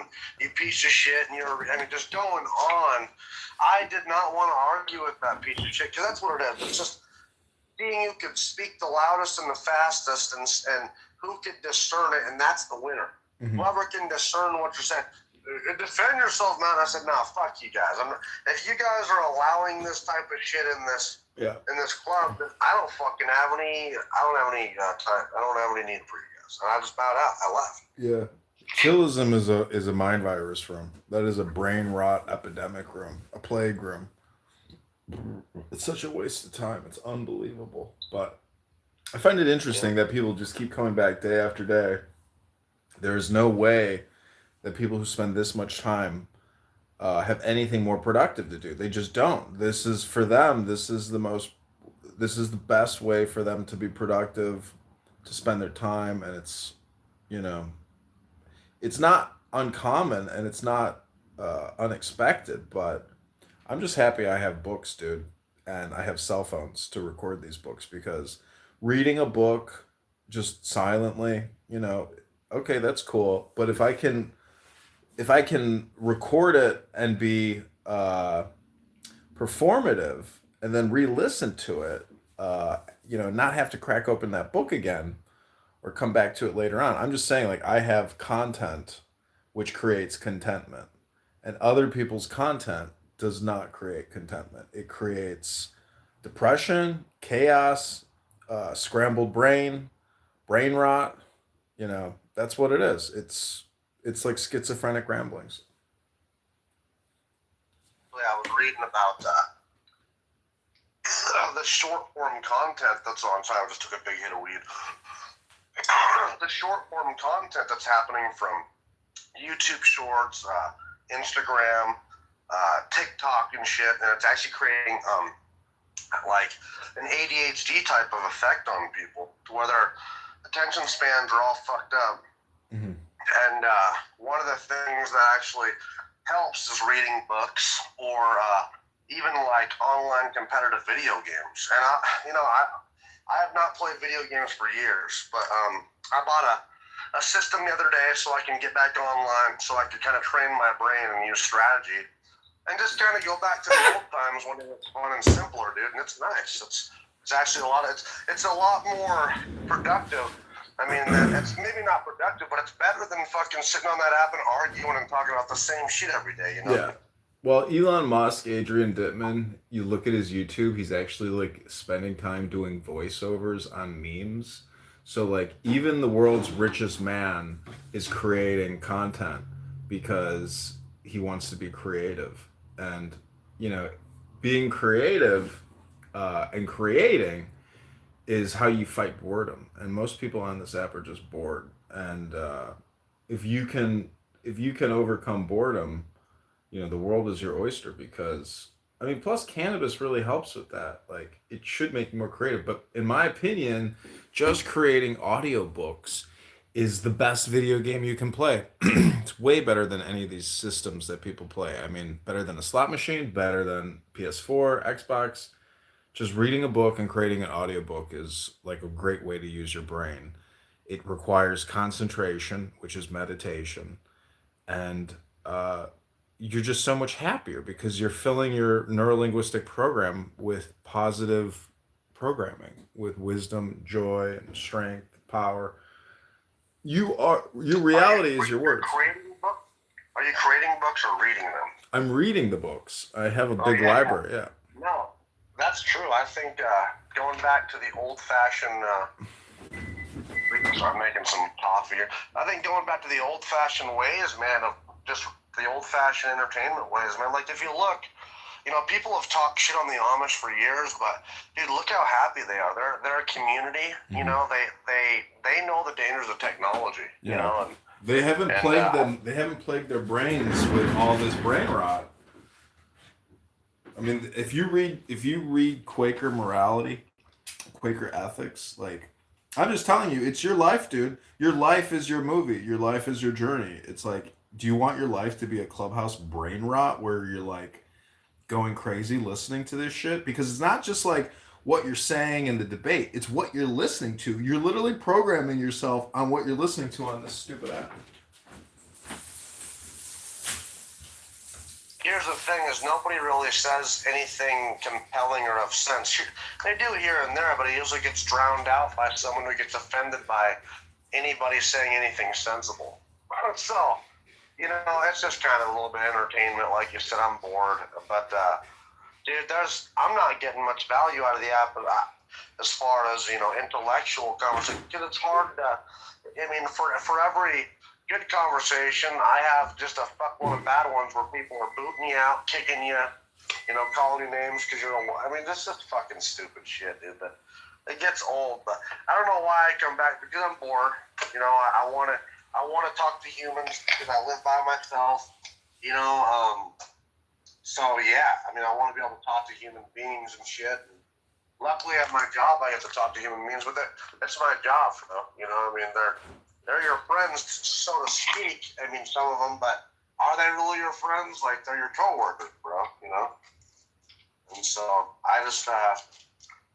and you piece of shit, and just going on. I did not want to argue with that piece of shit, because that's what it is. It's just seeing who could speak the loudest and the fastest, and who could discern it, and that's the winner. Mm-hmm. Whoever can discern what you're saying. Defend yourself, man. I said, nah, fuck you guys. If you guys are allowing this type of shit in this club, I don't fucking have any. I don't have any time. I don't have any need for you guys. And I just bowed out. I left. Yeah, chillism is a mind virus room. That is a brain rot epidemic room, a plague room. It's such a waste of time. It's unbelievable. But I find it interesting that people just keep coming back day after day. There is no way that people who spend this much time have anything more productive to do. They just don't. This is for them. This is the best way for them to be productive, to spend their time, and it's not uncommon and it's not unexpected. But I'm just happy I have books, dude, and I have cell phones to record these books, because reading a book just silently, okay, that's cool. But if I can record it and be performative and then re-listen to it, not have to crack open that book again or come back to it later on. I'm just saying, like, I have content which creates contentment, and other people's content does not create contentment. It creates depression, chaos, scrambled brain rot. That's what it is. It's like schizophrenic ramblings. Yeah, I was reading about the short form content that's on. Sorry, I just took a big hit of weed. The short form content that's happening from YouTube Shorts, Instagram, TikTok and shit, and it's actually creating like an ADHD type of effect on people, to where their attention spans are all fucked up. Mm-hmm. And one of the things that actually helps is reading books, or even like online competitive video games. And I have not played video games for years, but I bought a system the other day so I can get back online, so I could kind of train my brain and use strategy, and just kind of go back to the old times when it was fun and simpler, dude. And it's nice. It's actually it's a lot more productive. I mean, it's maybe not productive, but it's better than fucking sitting on that app and arguing and talking about the same shit every day, Yeah. Well, Elon Musk, Adrian Dittman, you look at his YouTube, he's actually like spending time doing voiceovers on memes. So like even the world's richest man is creating content because he wants to be creative. And, being creative and creating is how you fight boredom. And most people on this app are just bored. And if you can overcome boredom, the world is your oyster, because plus cannabis really helps with that. Like, it should make you more creative. But in my opinion, just creating audiobooks is the best video game you can play. It's way better than any of these systems that people play. Better than a slot machine, better than PS4, Xbox. Just reading a book and creating an audiobook is like a great way to use your brain. It requires concentration, which is meditation. And you're just so much happier because you're filling your neurolinguistic program with positive programming, with wisdom, joy, and strength, power. Your reality is your words. Are you creating books or reading them? I'm reading the books. I have a big library, yeah. No, that's true. I think going back to the old-fashioned... I'm making some coffee here. I think going back to the old-fashioned ways, man, of just the oldfashioned entertainment ways, man. Like, if you look, people have talked shit on the Amish for years, but dude, look how happy they are. They're a community. Mm-hmm. They know the dangers of technology. Yeah. And they haven't plagued them. They haven't plagued their brains with all this brain rot. If you read Quaker morality, Quaker ethics, like, I'm just telling you, it's your life, dude. Your life is your movie. Your life is your journey. It's like, do you want your life to be a clubhouse brain rot where you're like going crazy listening to this shit? Because it's not just like what you're saying in the debate. It's what you're listening to. You're literally programming yourself on what you're listening to on this stupid app. here's the thing: is nobody really says anything compelling or of sense. They do here and there, but it usually gets drowned out by someone who gets offended by anybody saying anything sensible. So, it's just kind of a little bit of entertainment. Like you said, I'm bored, but dude, I'm not getting much value out of the app as far as intellectual conversation, because it's hard to. I mean, for every good conversation, I have just a fuckload of bad ones where people are booting you out, kicking you, calling you names because this is fucking stupid shit, dude. But it gets old. But I don't know why I come back, because I'm bored. I want to talk to humans because I live by myself. So yeah, I want to be able to talk to human beings and shit. And luckily, at my job, I get to talk to human beings. But that's my job, they're your friends, so to speak. Some of them, but are they really your friends? Like, they're your coworkers, bro. And so I just, I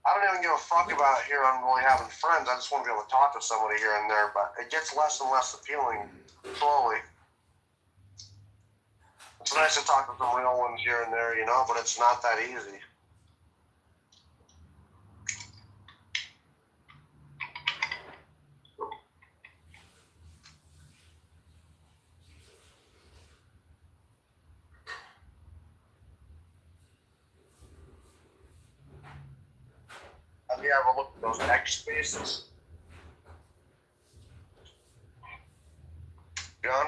don't even give a fuck about here. I'm really having friends. I just want to be able to talk to somebody here and there. But it gets less and less appealing slowly. It's nice to talk to some real ones here and there, but it's not that easy. Have you ever looked at those X spaces? John?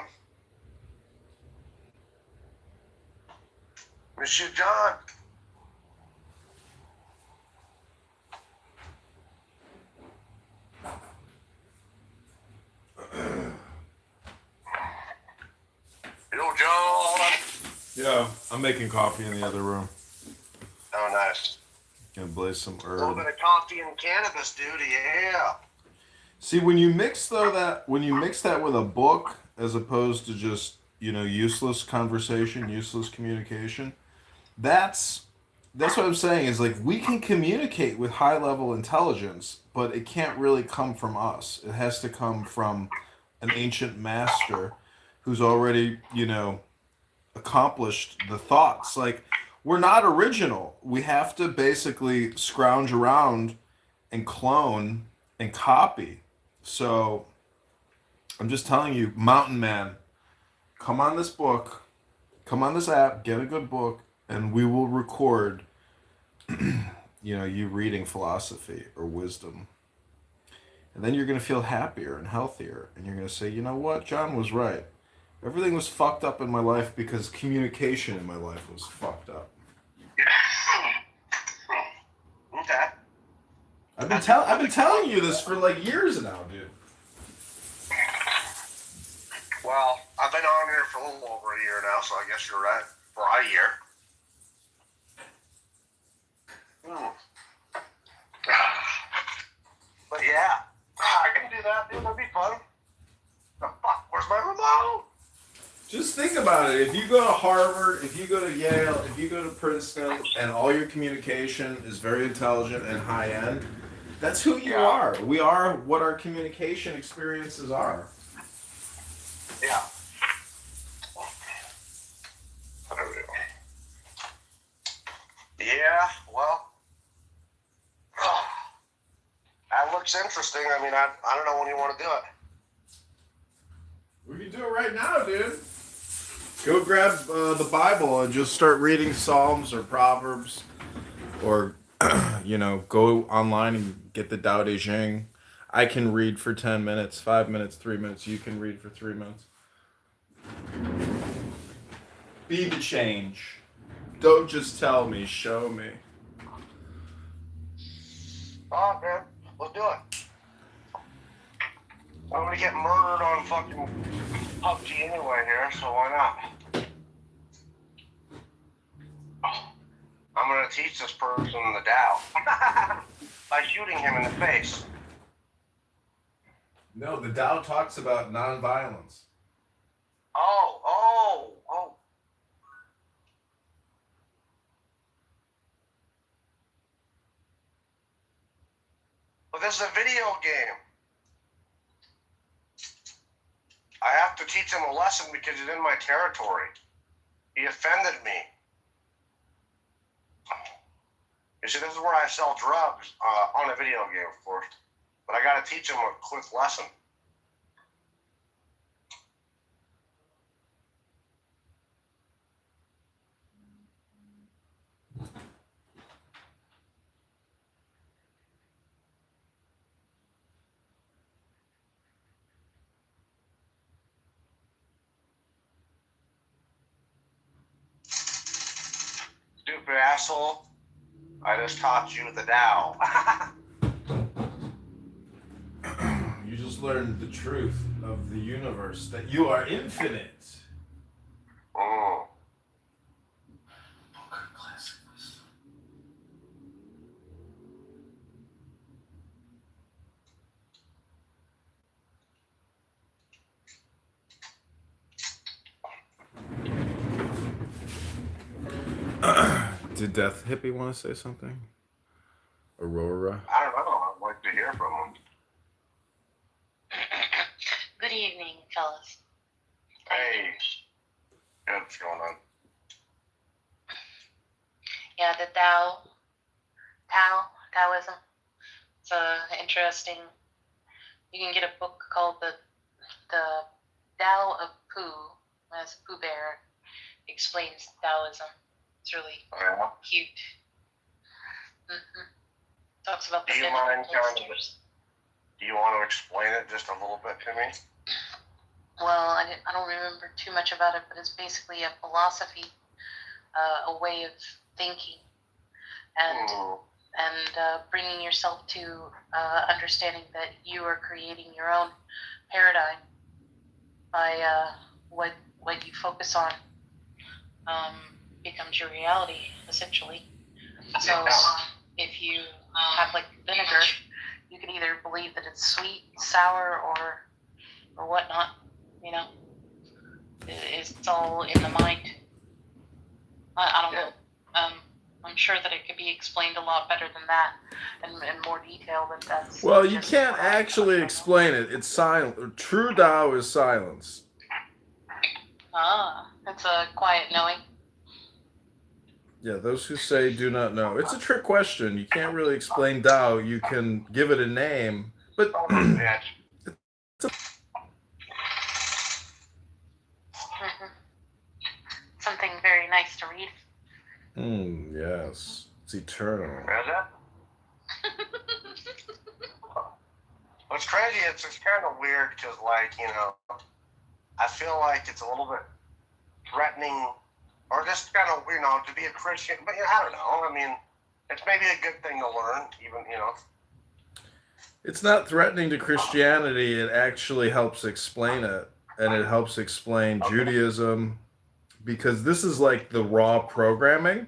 Monsieur John? Yo, John. Yeah, I'm making coffee in the other room. Oh, nice. Gonna blaze some herb. A little bit of coffee and cannabis, dude. Yeah. See, when you mix that with a book as opposed to just useless conversation, useless communication, that's what I'm saying is, like, we can communicate with high level intelligence, but it can't really come from us. It has to come from an ancient master who's already accomplished the thoughts. Like, we're not original. We have to basically scrounge around and clone and copy. So I'm just telling you, Mountain Man, come on this app, get a good book, and we will record you reading philosophy or wisdom. And then you're going to feel happier and healthier, and you're going to say, you know what, John was right. Everything was fucked up in my life because communication in my life was fucked up. Okay. I've been telling you this for like years now, dude. Well, I've been on here for a little over a year now, so I guess you're right. For a year. But yeah, I can do that, dude. That'd be fun. The fuck? Where's my remote? Just think about it. If you go to Harvard, if you go to Yale, if you go to Princeton, and all your communication is very intelligent and high end, that's who you are. We are what our communication experiences are. Yeah. Yeah, well, that looks interesting. I don't know when you want to do it. We can do it right now, dude. Go grab the Bible and just start reading Psalms or Proverbs, or go online and get the Tao Te Ching. I can read for 10 minutes, 5 minutes, 3 minutes. You can read for 3 minutes. Be the change. Don't just tell me, show me. All right, man. Let's do it. I'm gonna get murdered on fucking PUBG anyway here, so why not? I'm gonna teach this person the Tao by shooting him in the face. No, the Tao talks about nonviolence. Oh. But this is a video game. I have to teach him a lesson because he's in my territory. He offended me. You see, this is where I sell drugs on a video game, of course. But I got to teach him a quick lesson. Stupid asshole. I just taught you the Tao. You just learned the truth of the universe, that you are infinite. Mm. Classic wisdom. Did Death Hippie want to say something? Aurora? I don't know. I'd like to hear from him. Good evening, fellas. Hey. Yeah, what's going on? Yeah, the Taoism. It's interesting. You can get a book called the Tao of Pooh, as Pooh Bear explains Taoism. It's really cute. Talks about the Do you mind do you want to explain it just a little bit to me? Well, I don't remember too much about it, but it's basically a philosophy, a way of thinking, and bringing yourself to understanding that you are creating your own paradigm by what you focus on becomes your reality, essentially. So if you have like vinegar, you can either believe that it's sweet, sour, or whatnot. You know, it's all in the mind. I don't know. I'm sure that it could be explained a lot better than that, and in more detail than that's. Well, you can't actually explain it. It's silent. True Tao is silence. It's a quiet knowing. Yeah, those who say do not know. It's a trick question. You can't really explain Tao. You can give it a name, but Something very nice to read. Yes. It's eternal. Is it? What's crazy, it's kind of weird because, like, you know, I feel like it's a little bit threatening or just kind of, you know, to be a Christian. But, I don't know. I mean, it's maybe a good thing to learn, even, you know. It's not threatening to Christianity. It actually helps explain it. And it helps explain Judaism. Because this is like the raw programming.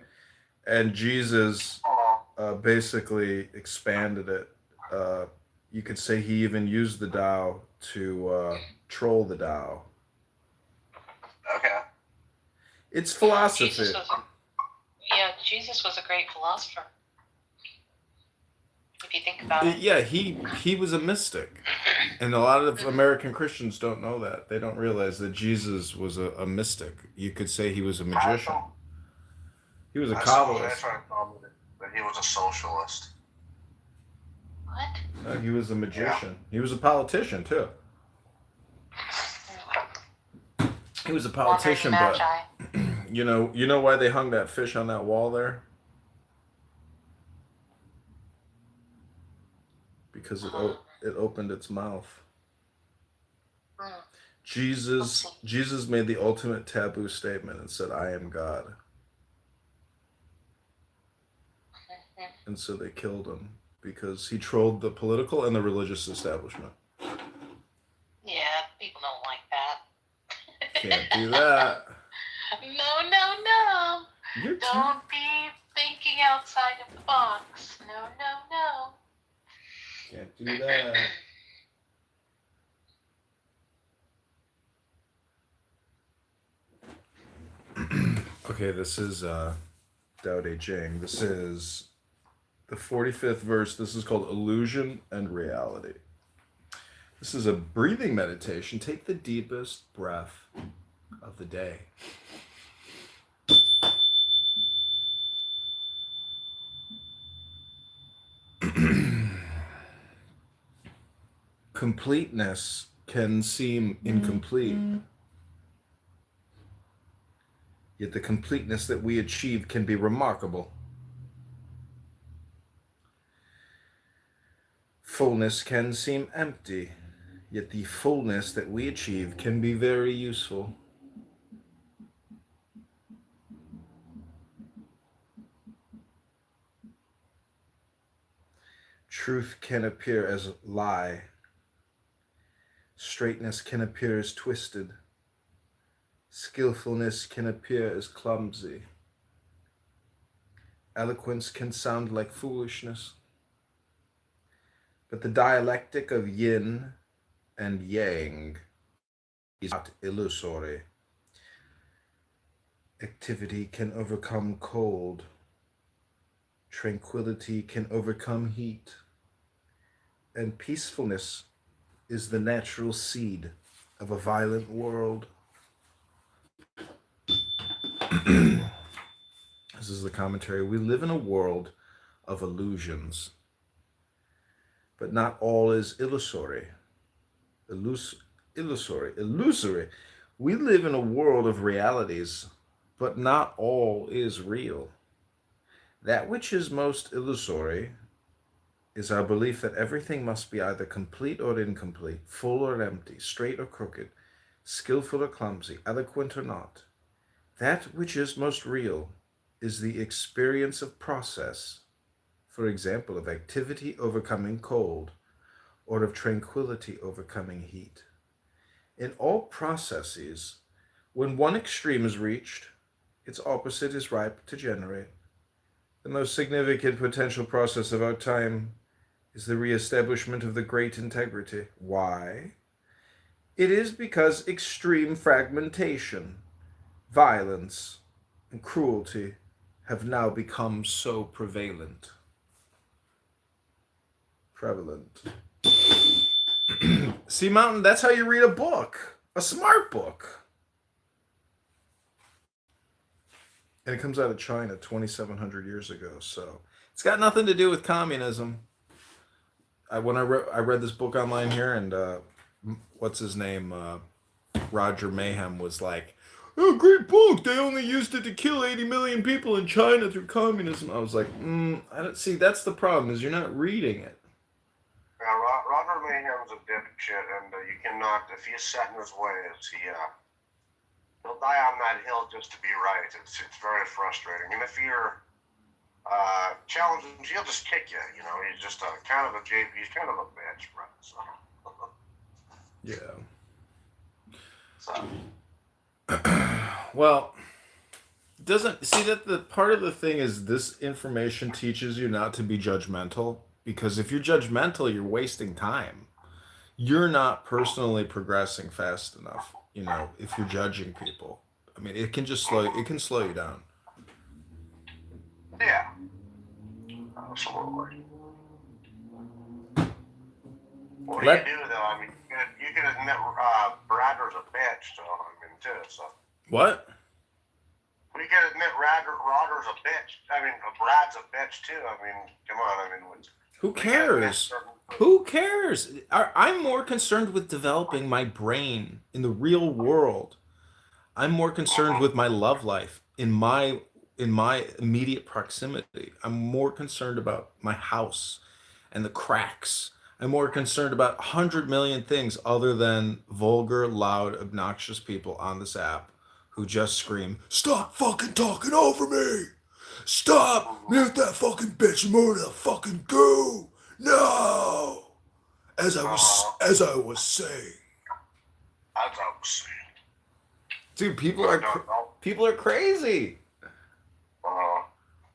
And Jesus basically expanded it. You could say he even used the Tao to troll the Tao. Okay. It's philosophy. Jesus was a great philosopher. If you think about it. Yeah, he was a mystic. And a lot of American Christians don't know that. They don't realize that Jesus was a mystic. You could say he was a magician. He was a Kabbalist. That he was a socialist. What? No, he was a magician. Yeah. He was a politician, too. He was a politician, but you know why they hung that fish on that wall there? Because it opened its mouth. Jesus made the ultimate taboo statement and said, "I am God." And so they killed him because he trolled the political and the religious establishment. Yeah, people don't like that. Can't do that. No. Don't be thinking outside of the box. No. Can't do that. Okay, this is Tao Te Ching. This is the 45th verse. This is called Illusion and Reality. This is a breathing meditation. Take the deepest breath of the day. completeness can seem incomplete, yet the completeness that we achieve can be remarkable. Fullness can seem empty, yet the fullness that we achieve can be very useful. Truth can appear as lie. Straightness can appear as twisted. Skillfulness can appear as clumsy. Eloquence can sound like foolishness. But the dialectic of yin and yang is not illusory. Activity can overcome cold. Tranquility can overcome heat. And peacefulness is the natural seed of a violent world. This is the commentary. We live in a world of illusions, but not all is illusory. Illusory. We live in a world of realities, but not all is real. That which is most illusory is our belief that everything must be either complete or incomplete, full or empty, straight or crooked, skillful or clumsy, eloquent or not. That which is most real is the experience of process, for example, of activity overcoming cold, or of tranquility overcoming heat. In all processes, when one extreme is reached, its opposite is ripe to generate. The most significant potential process of our time is the reestablishment of the great integrity. Why? It is because extreme fragmentation, violence, and cruelty have now become so prevalent. See, Mountain, that's how you read a book. A smart book. And it comes out of China 2,700 years ago, so it's got nothing to do with communism. I read this book online here, and what's his name? Roger Mayhem was like, "Oh, great book! They only used it to kill 80 million people in China through communism." I was like, I don't see. That's the problem, is you're not reading it. Yeah, Roger Mayhem's a dipshit, and you cannot, if he's set in his ways, he'll die on that hill just to be right. It's very frustrating. And if you're challenging, he'll just kick you. You know, he's just kind of a JP. He's kind of a bitch, bro. So. Yeah. So. Well, doesn't see that the part of the thing is this information teaches you not to be judgmental, because if you're judgmental, you're wasting time. You're not personally progressing fast enough, you know, if you're judging people. I mean, it can slow you down. Yeah. Absolutely. What do you do, though? I mean, you can admit Bradder's a bitch, so, I mean, too, so. What? We can admit Rodder's a bitch. I mean, Brad's a bitch, too. I mean, come on, I mean, who cares? Who cares? I'm more concerned with developing my brain in the real world. I'm more concerned with my love life in my immediate proximity. I'm more concerned about my house and the cracks. I'm more concerned about 100 million things other than vulgar, loud, obnoxious people on this app who just scream, "Stop fucking talking over me! Stop! Mute that fucking bitch! Move the fucking goo! No!" As I was saying. Dude, people are crazy.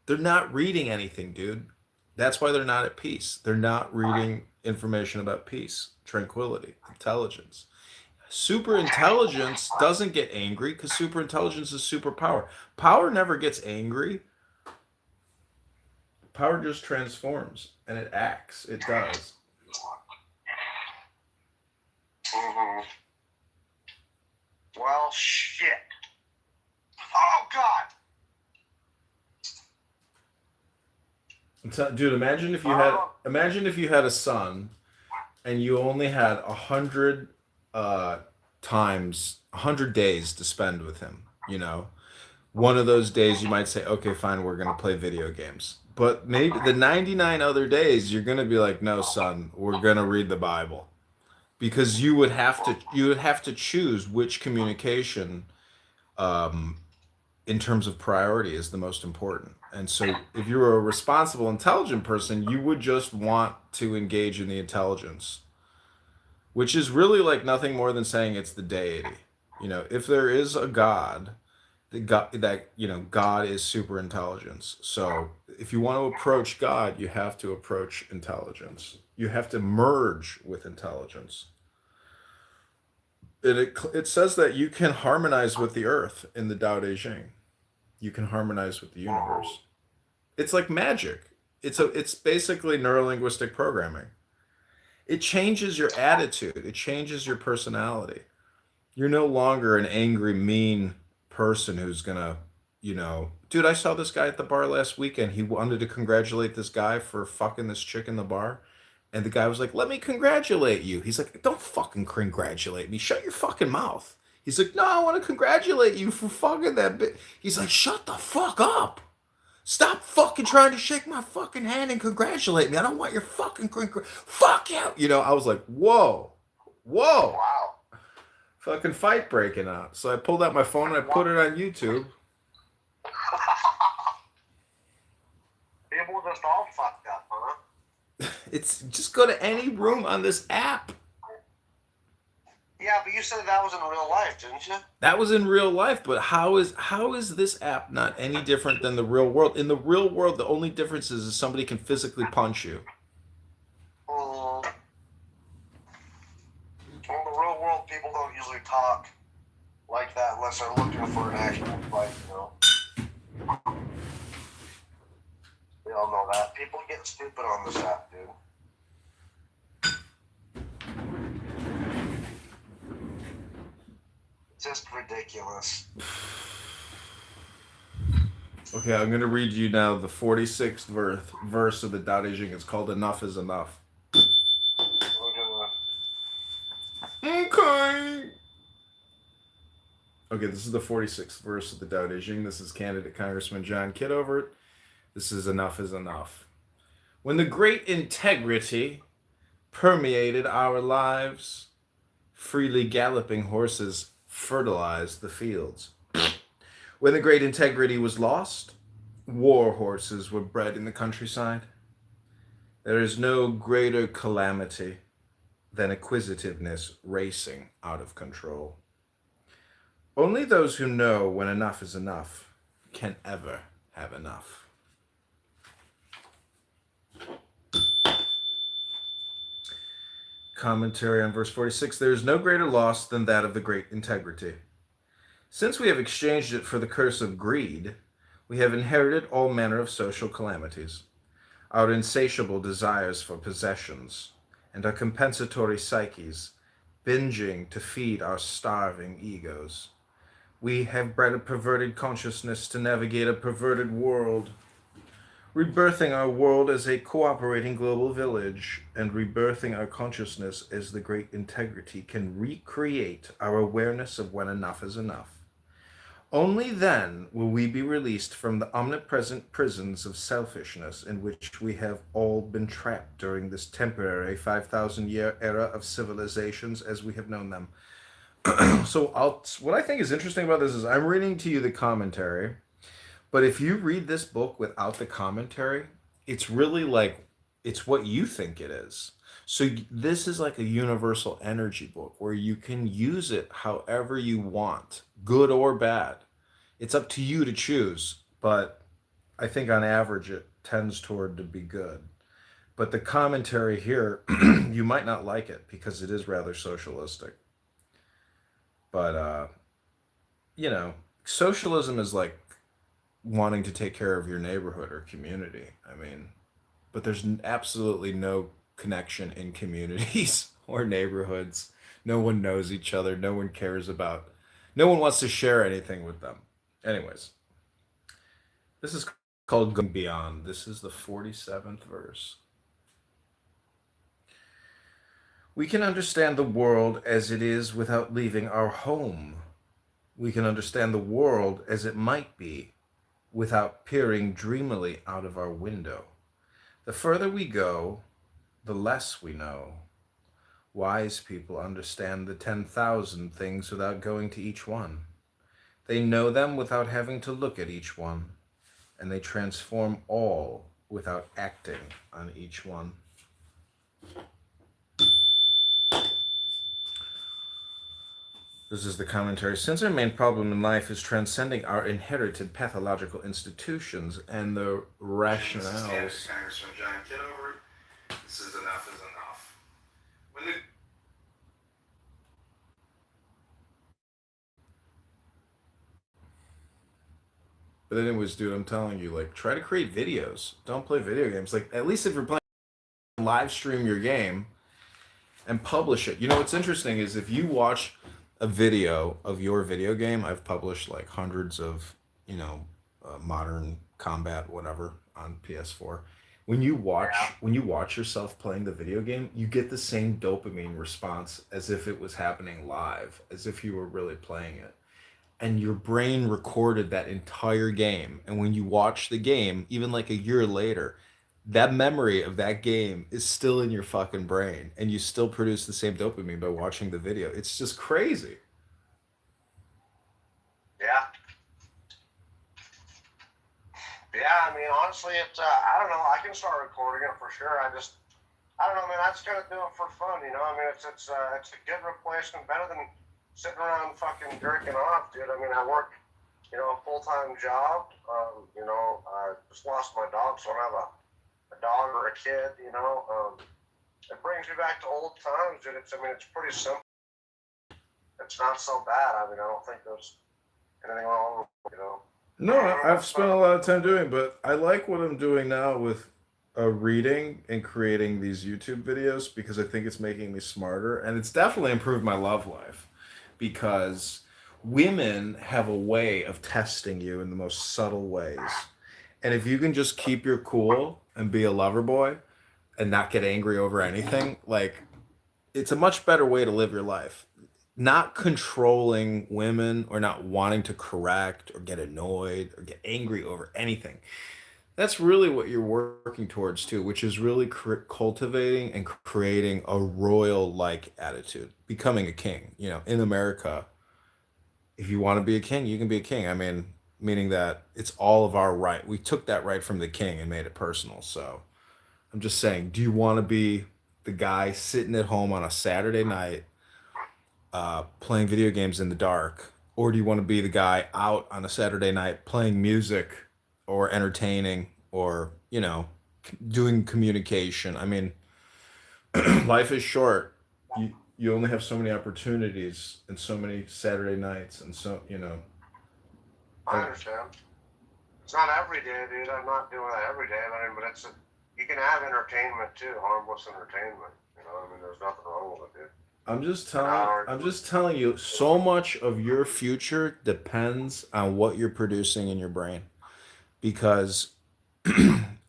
They're not reading anything, dude. That's why they're not at peace. They're not reading information about peace, tranquility, intelligence. Super intelligence doesn't get angry because super intelligence is superpower. Power never gets angry. Power just transforms and it acts. It does. Mm-hmm. Well, shit. Oh, God. Dude, imagine if you had a son and you only had 100 times, 100 days to spend with him, you know, one of those days you might say, okay, fine, we're going to play video games. But maybe the 99 other days you're going to be like, no, son, we're going to read the Bible. Because you would have to choose which communication um, in terms of priority is the most important. And so if you were a responsible, intelligent person, you would just want to engage in the intelligence, which is really like nothing more than saying it's the deity. You know, if there is a God, the God that God is super intelligence. So if you want to approach God, you have to approach intelligence. You have to merge with intelligence. It says that you can harmonize with the earth in the Tao Te Ching. You can harmonize with the universe. It's like magic. It's basically neurolinguistic programming. It changes your attitude. It changes your personality. You're no longer an angry, mean person who's gonna, dude, I saw this guy at the bar last weekend. He wanted to congratulate this guy for fucking this chick in the bar. And the guy was like, let me congratulate you. He's like, don't fucking congratulate me. Shut your fucking mouth. He's like, no, I want to congratulate you for fucking that bitch. He's like, shut the fuck up. Stop fucking trying to shake my fucking hand and congratulate me. I don't want your fucking fuck you. I was like, whoa, whoa. Wow. Fucking fight breaking out. So I pulled out my phone and I put it on YouTube. People just all fucked up, huh? It's just go to any room on this app. Yeah, but you said that was in real life, didn't you? That was in real life, but how is this app not any different than the real world? In the real world, the only difference is somebody can physically punch you. In the real world, people don't usually talk like that unless they're looking for an actual fight, We all know that. People get stupid on this app, dude. It's just ridiculous. Okay, I'm going to read you now the 46th verse of the Tao Te Ching. It's called Enough is Enough. Okay. Okay, this is the 46th verse of the Tao Te Ching. This is candidate Congressman John Kitover. This is Enough is Enough. When the great integrity permeated our lives, freely galloping horses fertilized the fields. When the great integrity was lost, war horses were bred in the countryside. There is no greater calamity than acquisitiveness racing out of control. Only those who know when enough is enough can ever have enough. Commentary on verse 46. There is no greater loss than that of the great integrity. Since we have exchanged it for the curse of greed, we have inherited all manner of social calamities. Our insatiable desires for possessions and our compensatory psyches, binging to feed our starving egos. We have bred a perverted consciousness to navigate a perverted world, rebirthing our world as a cooperating global village, and rebirthing our consciousness as the great integrity can recreate our awareness of when enough is enough. Only then will we be released from the omnipresent prisons of selfishness in which we have all been trapped during this temporary 5,000-year era of civilizations as we have known them. So what I think is interesting about this is I'm reading to you the commentary, but if you read this book without the commentary, it's really like, it's what you think it is. So this is like a universal energy book where you can use it however you want, good or bad. It's up to you to choose, but I think on average it tends toward to be good. But the commentary here, you might not like it because it is rather socialistic. But, socialism is like wanting to take care of your neighborhood or community. I mean, but there's absolutely no connection in communities or neighborhoods. No one knows each other. No one cares about, no one wants to share anything with them. Anyways, this is called Going Beyond. This is the 47th verse. We can understand the world as it is without leaving our home. We can understand the world as it might be without peering dreamily out of our window. The further we go, the less we know. Wise people understand the 10,000 things without going to each one. They know them without having to look at each one, and they transform all without acting on each one. This is the commentary. Since our main problem in life is transcending our inherited pathological institutions and the rationales. Congressman Kitover, this is enough is enough. But anyways, dude, I'm telling you, like, try to create videos. Don't play video games. Like, at least if you're playing, live stream your game and publish it. You know what's interesting is if you watch a video of your video game, I've published like hundreds of, modern combat whatever on PS4. When you watch yourself playing the video game, you get the same dopamine response as if it was happening live, as if you were really playing it. And your brain recorded that entire game. And when you watch the game, even like a year later, that memory of that game is still in your fucking brain and you still produce the same dopamine by watching the video. It's just crazy. Yeah. Yeah, I mean, honestly, I don't know. I can start recording it for sure. I don't know, man. I just gotta do it for fun, you know? I mean, it's a good replacement, better than sitting around fucking jerking off, dude. I mean, I work, a full-time job. I just lost my dog, so I don't have a dog or a kid, it brings me back to old times, dude. It's pretty simple. It's not so bad. I mean, I don't think there's anything wrong with, No, I've spent a lot of time doing it, but I like what I'm doing now with reading and creating these YouTube videos because I think it's making me smarter and it's definitely improved my love life because women have a way of testing you in the most subtle ways. And if you can just keep your cool and be a lover boy and not get angry over anything, like it's a much better way to live your life. Not controlling women or not wanting to correct or get annoyed or get angry over anything. That's really what you're working towards too, which is really cultivating and creating a royal like attitude, becoming a king. In America, if you want to be a king, you can be a king. I mean, meaning that it's all of our right. We took that right from the king and made it personal. So I'm just saying, do you want to be the guy sitting at home on a Saturday night playing video games in the dark? Or do you want to be the guy out on a Saturday night playing music or entertaining or, doing communication? I mean, life is short. You only have so many opportunities and so many Saturday nights and I understand. It's not every day, dude. I'm not doing that every day. I mean, but you can have entertainment too, harmless entertainment. I mean, there's nothing wrong with it, dude. I'm just telling you, so much of your future depends on what you're producing in your brain because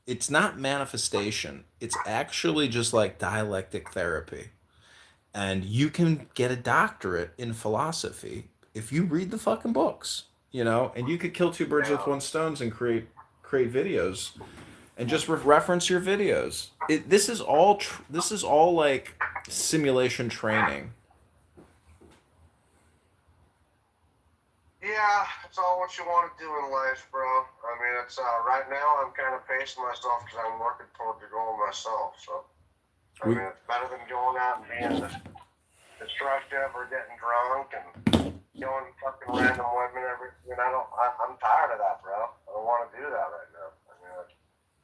it's not manifestation. It's actually just like dialectic therapy. And you can get a doctorate in philosophy if you read the fucking books, and you could kill two birds with one stone and create videos and just reference your videos. This is all like simulation training. Yeah, it's all what you want to do in life, bro. I mean, it's right now I'm kind of pacing myself because I'm working toward the goal myself. So, I We, mean, it's better than going out and being destructive or getting drunk and killing fucking random women I'm tired of that, bro. I don't want to do that right now. I mean,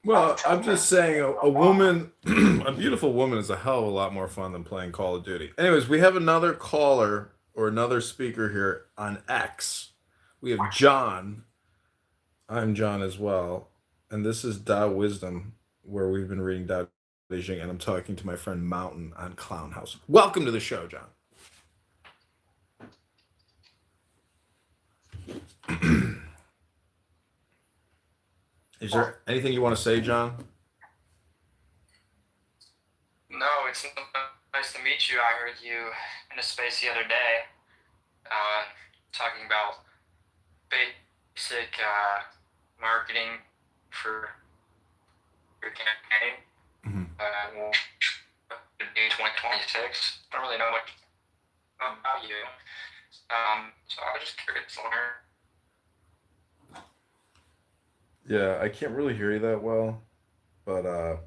well, I'm just saying, a woman, a beautiful woman, is a hell of a lot more fun than playing Call of Duty. Anyways, we have another caller or another speaker here on X. We have John. I'm John as well, and this is Tao Wisdom, where we've been reading Tao Te Ching, and I'm talking to my friend Mountain on Clown House. Welcome to the show, John. Is there anything you want to say, John? No, it's not Nice to meet you. I heard you in a space the other day talking about basic marketing for your campaign. Mm-hmm. In 2026. I don't really know much about you. So I was just curious to learn. Yeah, I can't really hear you that well, but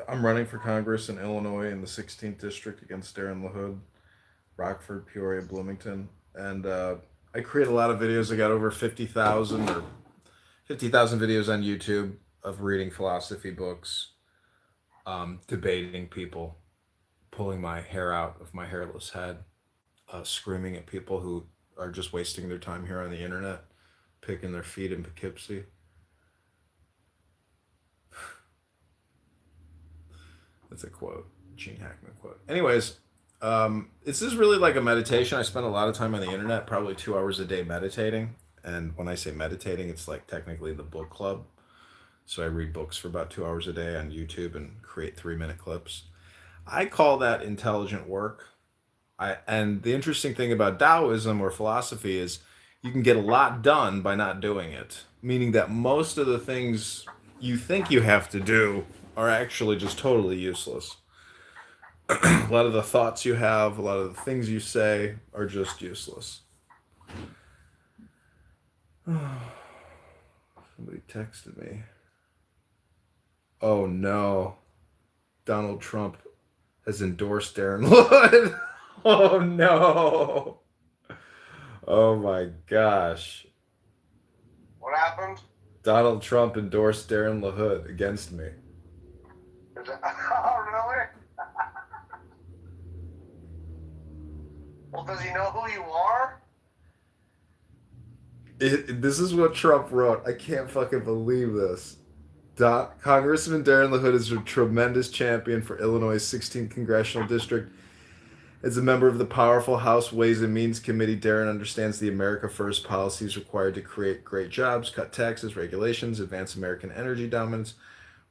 I'm running for Congress in Illinois in the 16th district against Darren LaHood, Rockford, Peoria, Bloomington, and I create a lot of videos. I got over 50,000 videos on YouTube of reading philosophy books, debating people, pulling my hair out of my hairless head, screaming at people who are just wasting their time here on the internet, picking their feet in Poughkeepsie. That's a quote, Gene Hackman quote. Anyways, this is really like a meditation. I spend a lot of time on the internet, probably 2 hours a day meditating. And when I say meditating, it's like technically the book club. So I read books for about 2 hours a day on YouTube and create 3-minute clips. I call that intelligent work. And the interesting thing about Taoism or philosophy is you can get a lot done by not doing it, meaning that most of the things you think you have to do are actually just totally useless. A lot of the thoughts you have, a lot of the things you say are just useless. Somebody texted me. Oh no. Donald Trump has endorsed Darren Wood. Oh no. Oh my gosh. What happened? Donald Trump endorsed Darren LaHood against me. Oh, really? Well, does he know who you are? This is what Trump wrote. I can't fucking believe this. Congressman Darren LaHood is a tremendous champion for Illinois' 16th congressional district. As a member of the powerful House Ways and Means Committee, Darren understands the America First policies required to create great jobs, cut taxes, regulations, advance American energy dominance,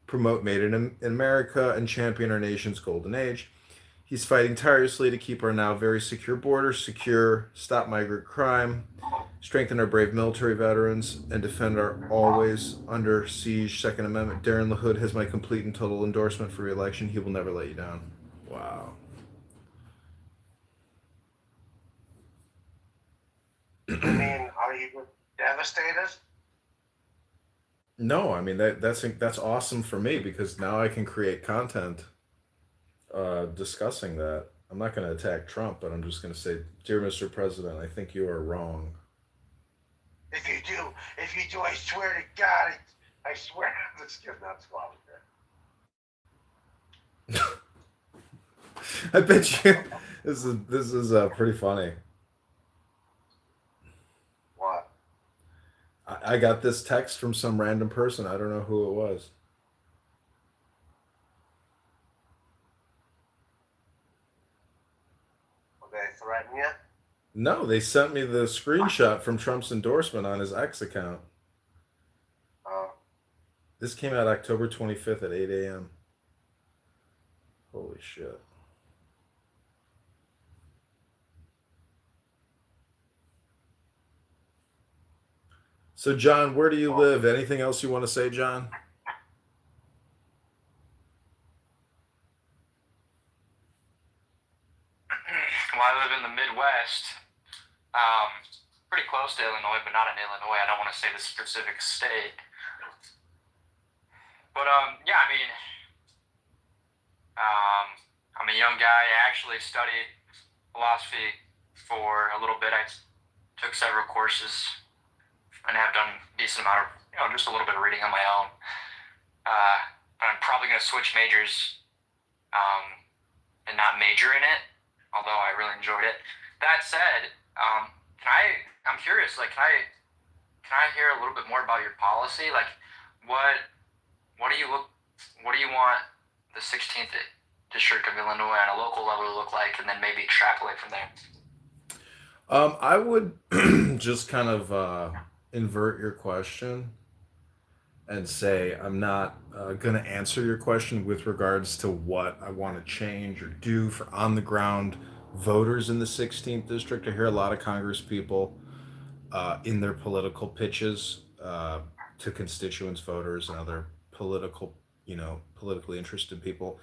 promote Made in America, and champion our nation's golden age. He's fighting tirelessly to keep our now very secure borders secure, stop migrant crime, strengthen our brave military veterans, and defend our always under siege Second Amendment. Darren LaHood has my complete and total endorsement for re-election. He will never let you down. Wow. I mean, are you devastated? No, I mean that's awesome for me because now I can create content discussing that. I'm not going to attack Trump, but I'm just going to say, dear Mr. President, I think you are wrong. If you do, I swear to God, I swear. Let's give that swallow there. I bet you this is pretty funny. What? I got this text from some random person. I don't know who it was. Will they threaten you? No, they sent me the screenshot from Trump's endorsement on his X account. This came out October 25th at 8 a.m. Holy shit. So, John, where do you live? Anything else you want to say, John? Well, I live in the Midwest, pretty close to Illinois, but not in Illinois. I don't want to say the specific state. But yeah, I mean, I'm a young guy. I actually studied philosophy for a little bit. I took several courses and have done a decent amount of, just a little bit of reading on my own. But I'm probably going to switch majors and not major in it, although I really enjoyed it. That said, I'm curious, like, can I hear a little bit more about your policy? Like, what do you want the 16th district of Illinois on a local level to look like, and then maybe extrapolate from there? I would just kind of invert your question and say I'm not going to answer your question with regards to what I want to change or do for on the ground voters in the 16th district. I hear a lot of Congress people in their political pitches to constituents, voters, and other political, politically interested people.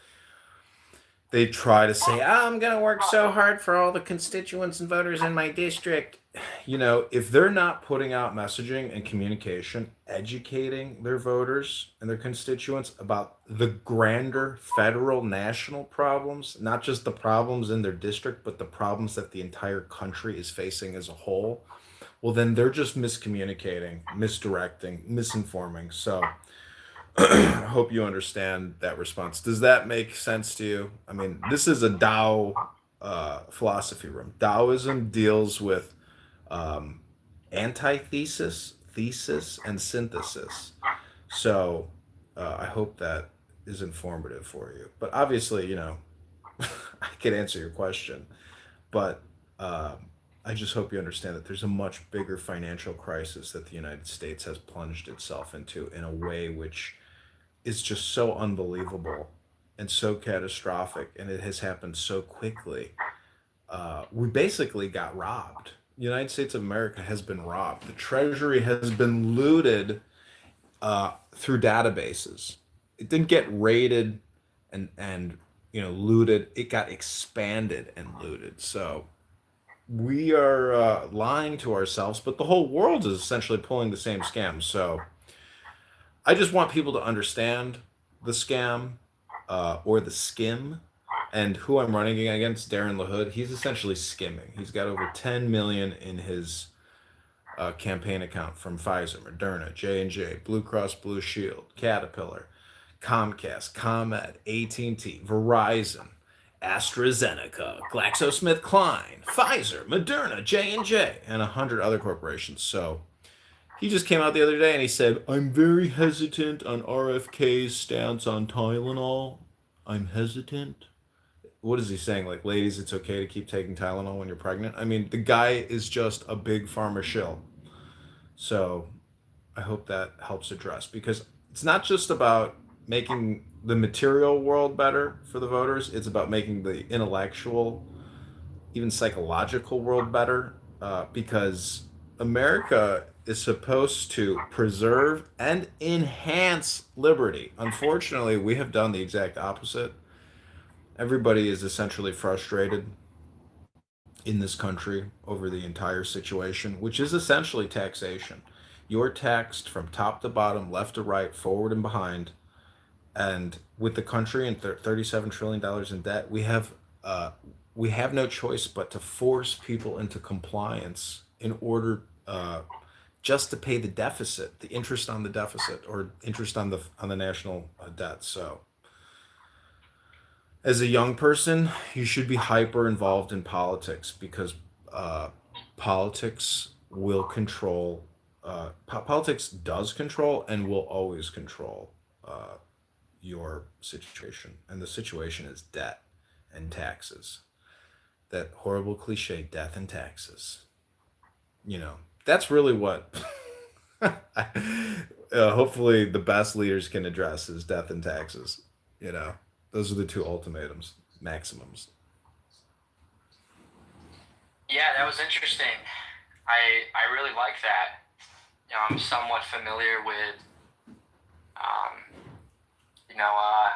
They try to say, "Oh, I'm going to work so hard for all the constituents and voters in my district." If they're not putting out messaging and communication, educating their voters and their constituents about the grander federal national problems, not just the problems in their district, but the problems that the entire country is facing as a whole, well, then they're just miscommunicating, misdirecting, misinforming. So I hope you understand that response. Does that make sense to you? I mean, this is a Tao philosophy room. Taoism deals with um, antithesis, thesis, and synthesis. So I hope that is informative for you. But obviously, I can answer your question. But I just hope you understand that there's a much bigger financial crisis that the United States has plunged itself into in a way which is just so unbelievable and so catastrophic, and it has happened so quickly. We basically got robbed. The United States of America has been robbed. The Treasury has been looted through databases. It didn't get raided and looted. It got expanded and looted. So we are lying to ourselves, but the whole world is essentially pulling the same scam. So I just want people to understand the scam or the skim and who I'm running against, Darren LaHood. He's essentially skimming. He's got over 10 million in his campaign account from Pfizer, Moderna, J&J, Blue Cross Blue Shield, Caterpillar, Comcast, ComEd, AT&T, Verizon, AstraZeneca, GlaxoSmithKline, Pfizer, Moderna, J&J, and 100 other corporations. So he just came out the other day and he said, "I'm very hesitant on RFK's stance on Tylenol. I'm hesitant." What is he saying? Like, ladies, it's okay to keep taking Tylenol when you're pregnant? I mean, the guy is just a big pharma shill. So I hope that helps address, because it's not just about making the material world better for the voters, it's about making the intellectual, even psychological world better, because America is supposed to preserve and enhance liberty. Unfortunately, we have done the exact opposite. Everybody is essentially frustrated in this country over the entire situation, which is essentially taxation. You're taxed from top to bottom, left to right, forward and behind. And with the country and $37 trillion in debt, we have no choice but to force people into compliance in order just to pay the deficit, the interest on the deficit, or interest on the national debt. So, as a young person, you should be hyper involved in politics, because uh, politics will control. Politics does control and will always control your situation, and the situation is debt and taxes. That horrible cliche, death and taxes. That's really what hopefully the best leaders can address is death and taxes. You know, those are the two ultimatums, maximums. Yeah, that was interesting. I really like that. I'm somewhat familiar with um, you know uh,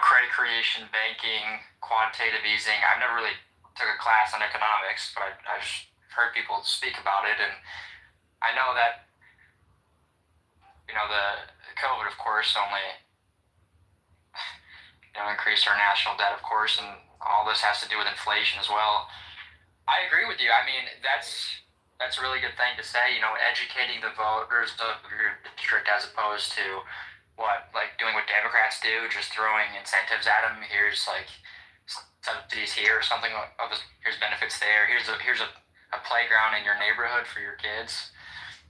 credit creation, banking, quantitative easing. I've never really took a class on economics, but I just heard people speak about it, and I know that the COVID, of course, only increased our national debt, of course, and all this has to do with inflation as well. I agree with you. I mean, that's a really good thing to say. Educating the voters of your district as opposed to doing what Democrats do, just throwing incentives at them. Here's subsidies here or something. Here's benefits there. Here's a playground in your neighborhood for your kids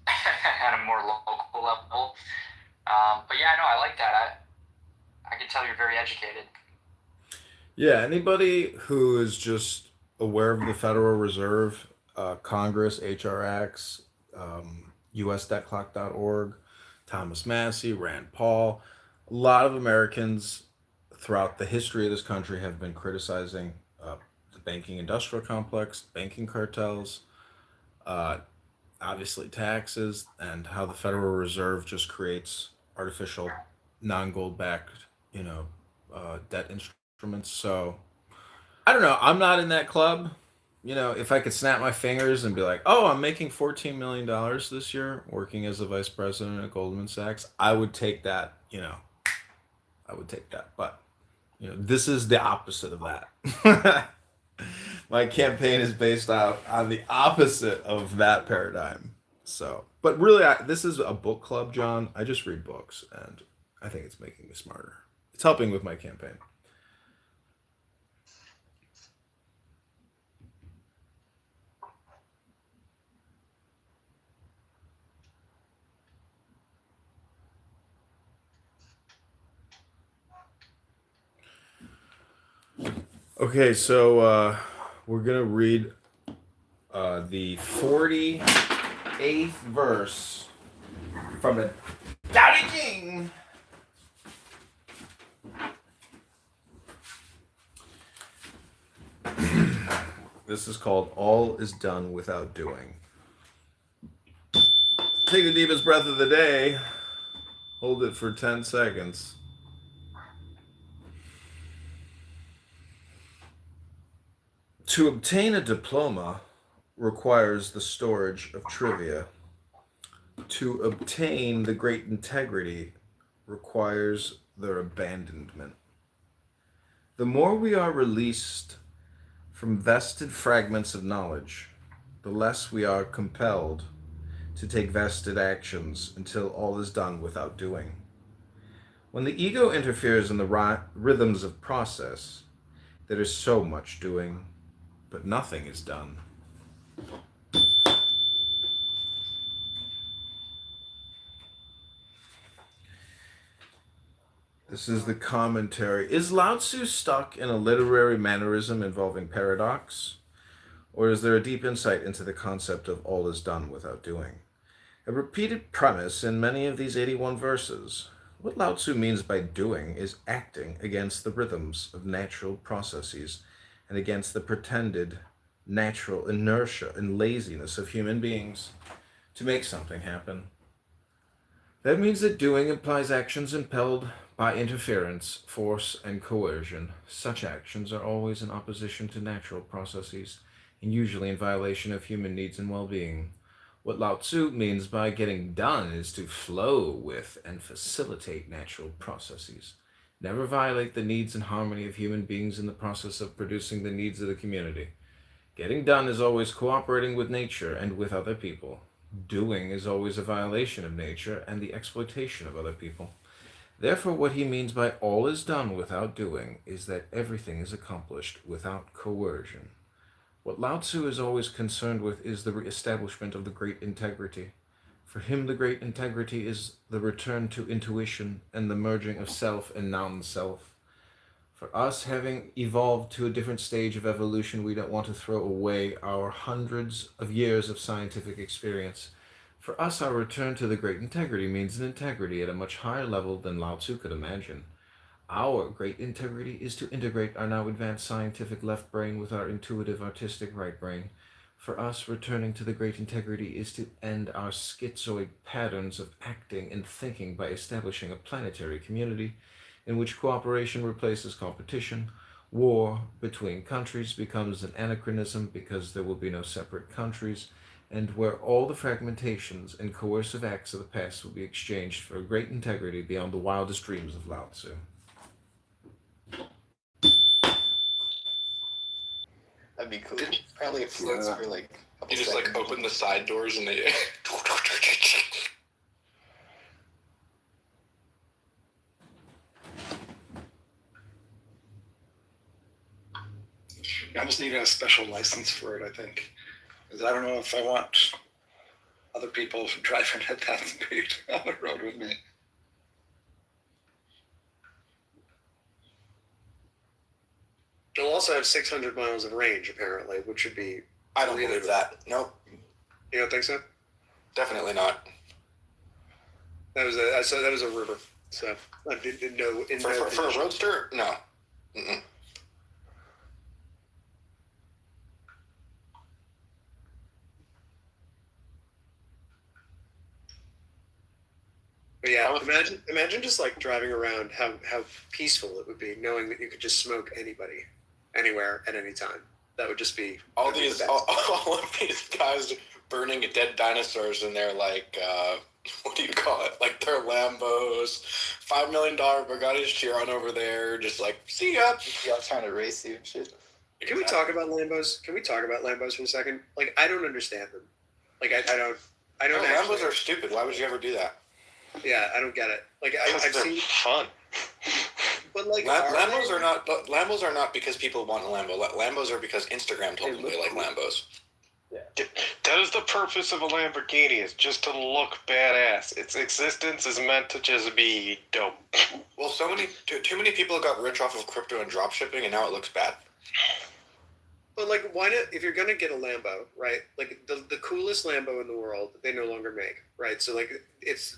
at a more local level. But yeah, no, I like that. I can tell you're very educated. Yeah, anybody who is just aware of the Federal Reserve, Congress, HRX, USDebtClock.org, Thomas Massey, Rand Paul. A lot of Americans throughout the history of this country have been criticizing the banking industrial complex, banking cartels, uh, obviously taxes, and how the Federal Reserve just creates artificial, non-gold backed, you know, debt instruments. So I don't know. I'm not in that club. You know, if I could snap my fingers and be like, "Oh, I'm making $14 million this year working as a vice president at Goldman Sachs," I would take that. You know, I would take that. But you know, this is the opposite of that. My campaign is based out on the opposite of that paradigm. So, but really, this is a book club, John. I just read books, and I think it's making me smarter. It's helping with my campaign. Okay, so we're gonna read the 48th verse from the Tao Te Ching. This is called "All is Done Without Doing." Take the deepest breath of the day. Hold it for 10 seconds. To obtain a diploma requires the storage of trivia. To obtain the great integrity requires their abandonment. The more we are released from vested fragments of knowledge, the less we are compelled to take vested actions until all is done without doing. When the ego interferes in the rhythms of process, there is so much doing, but nothing is done. This is the commentary. Is Lao Tzu stuck in a literary mannerism involving paradox? Or is there a deep insight into the concept of all is done without doing? A repeated premise in many of these 81 verses. What Lao Tzu means by doing is acting against the rhythms of natural processes and against the pretended natural inertia and laziness of human beings to make something happen. That means that doing implies actions impelled by interference, force, and coercion. Such actions are always in opposition to natural processes and usually in violation of human needs and well-being. What Lao Tzu means by getting done is to flow with and facilitate natural processes. Never violate the needs and harmony of human beings in the process of producing the needs of the community. Getting done is always cooperating with nature and with other people. Doing is always a violation of nature and the exploitation of other people. Therefore, what he means by all is done without doing is that everything is accomplished without coercion. What Lao Tzu is always concerned with is the reestablishment of the great integrity. For him, the great integrity is the return to intuition and the merging of self and non-self. For us, having evolved to a different stage of evolution, we don't want to throw away our hundreds of years of scientific experience. For us, our return to the great integrity means an integrity at a much higher level than Lao Tzu could imagine. Our great integrity is to integrate our now advanced scientific left brain with our intuitive artistic right brain. For us, returning to the great integrity is to end our schizoid patterns of acting and thinking by establishing a planetary community in which cooperation replaces competition, war between countries becomes an anachronism because there will be no separate countries, and where all the fragmentations and coercive acts of the past will be exchanged for a great integrity beyond the wildest dreams of Lao Tzu. That'd be cool. Probably it floats for like a couple You just seconds. like open the side doors and they. I just need a special license for it, I think. Because I don't know if I want other people driving at that speed on the road with me. It'll also have 600 miles of range, apparently, which should be. I don't believe that. Nope. You don't think so? Definitely not. That was a rumor. So I didn't know. For a roadster, no. Mm-mm. But yeah, imagine just like driving around, how peaceful it would be knowing that you could just smoke anybody, anywhere, at any time. That would just be All that'd be the these, best. all of these guys burning dead dinosaurs in their like, what do you call it? Like their Lambos, $5 million Bugattis Chiron over there, just like see ya. Y'all trying to race you and shit. Can we talk about Lambos? Can we talk about Lambos for a second? Like, I don't understand them. Like, I don't. No, actually, Lambos are stupid. Why would you ever do that? Yeah, I don't get it. Like, I've they're seen, fun. but like, Lambos are not. But Lambos are not because people want a Lambo. Lambos are because Instagram told them they like Lambos. That is the purpose of a Lamborghini, is just to look badass. Its existence is meant to just be dope. Well, too many people got rich off of crypto and drop shipping, and now it looks bad. But like, why not? If you're gonna get a Lambo, right? Like the coolest Lambo in the world, they no longer make, right? So like,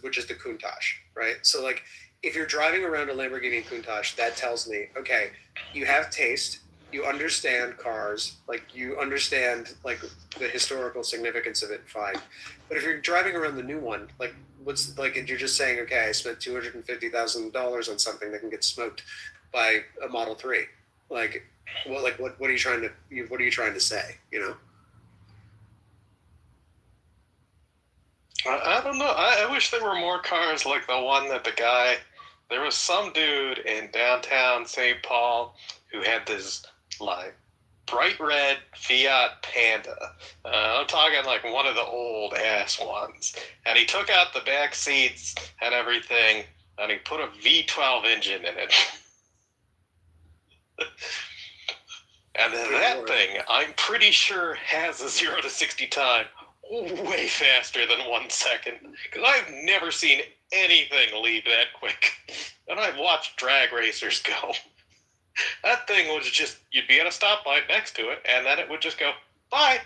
which is the Countach, right? So like, if you're driving around a Lamborghini Countach, that tells me, okay, you have taste, you understand cars, like you understand like the historical significance of it, fine. But if you're driving around the new one, like what's like, you're just saying, okay, I spent $250,000 on something that can get smoked by a Model 3, like. Well, like what are you trying to say? You know? I don't know. I wish there were more cars like the one that there was some dude in downtown St. Paul who had this like bright red Fiat Panda. I'm talking like one of the old ass ones. And he took out the back seats and everything, and he put a V12 engine in it. And then that thing, I'm pretty sure, has a 0 to 60 time way faster than 1 second. Because I've never seen anything leave that quick. And I've watched drag racers go. That thing was just, you'd be at a stoplight next to it, and then it would just go, bye.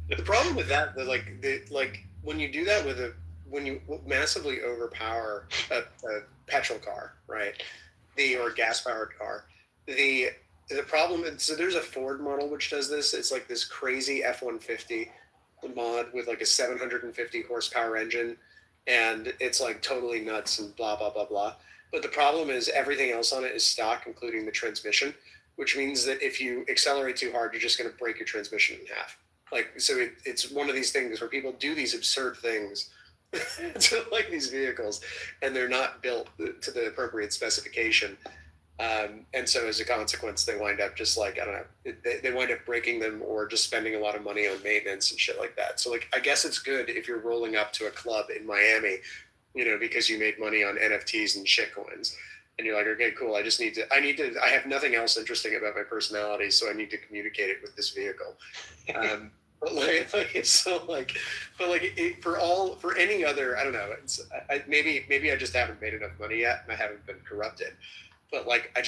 The problem with that, like when you do that when you massively overpower a petrol car, right? Or gas powered car, the problem, so there's a Ford model which does this. It's like this crazy F-150 mod with like a 750 horsepower engine, and it's like totally nuts and blah, blah, blah, blah. But the problem is everything else on it is stock, including the transmission, which means that if you accelerate too hard, you're just going to break your transmission in half. Like, so it's one of these things where people do these absurd things to like these vehicles, and they're not built to the appropriate specification. And so as a consequence, they wind up just like, I don't know, they wind up breaking them or just spending a lot of money on maintenance and shit like that. So like, I guess it's good if you're rolling up to a club in Miami, you know, because you made money on NFTs and shitcoins. And you're like, okay, cool. I have nothing else interesting about my personality, so I need to communicate it with this vehicle. For any other, I don't know. Maybe I just haven't made enough money yet, and I haven't been corrupted. But like, I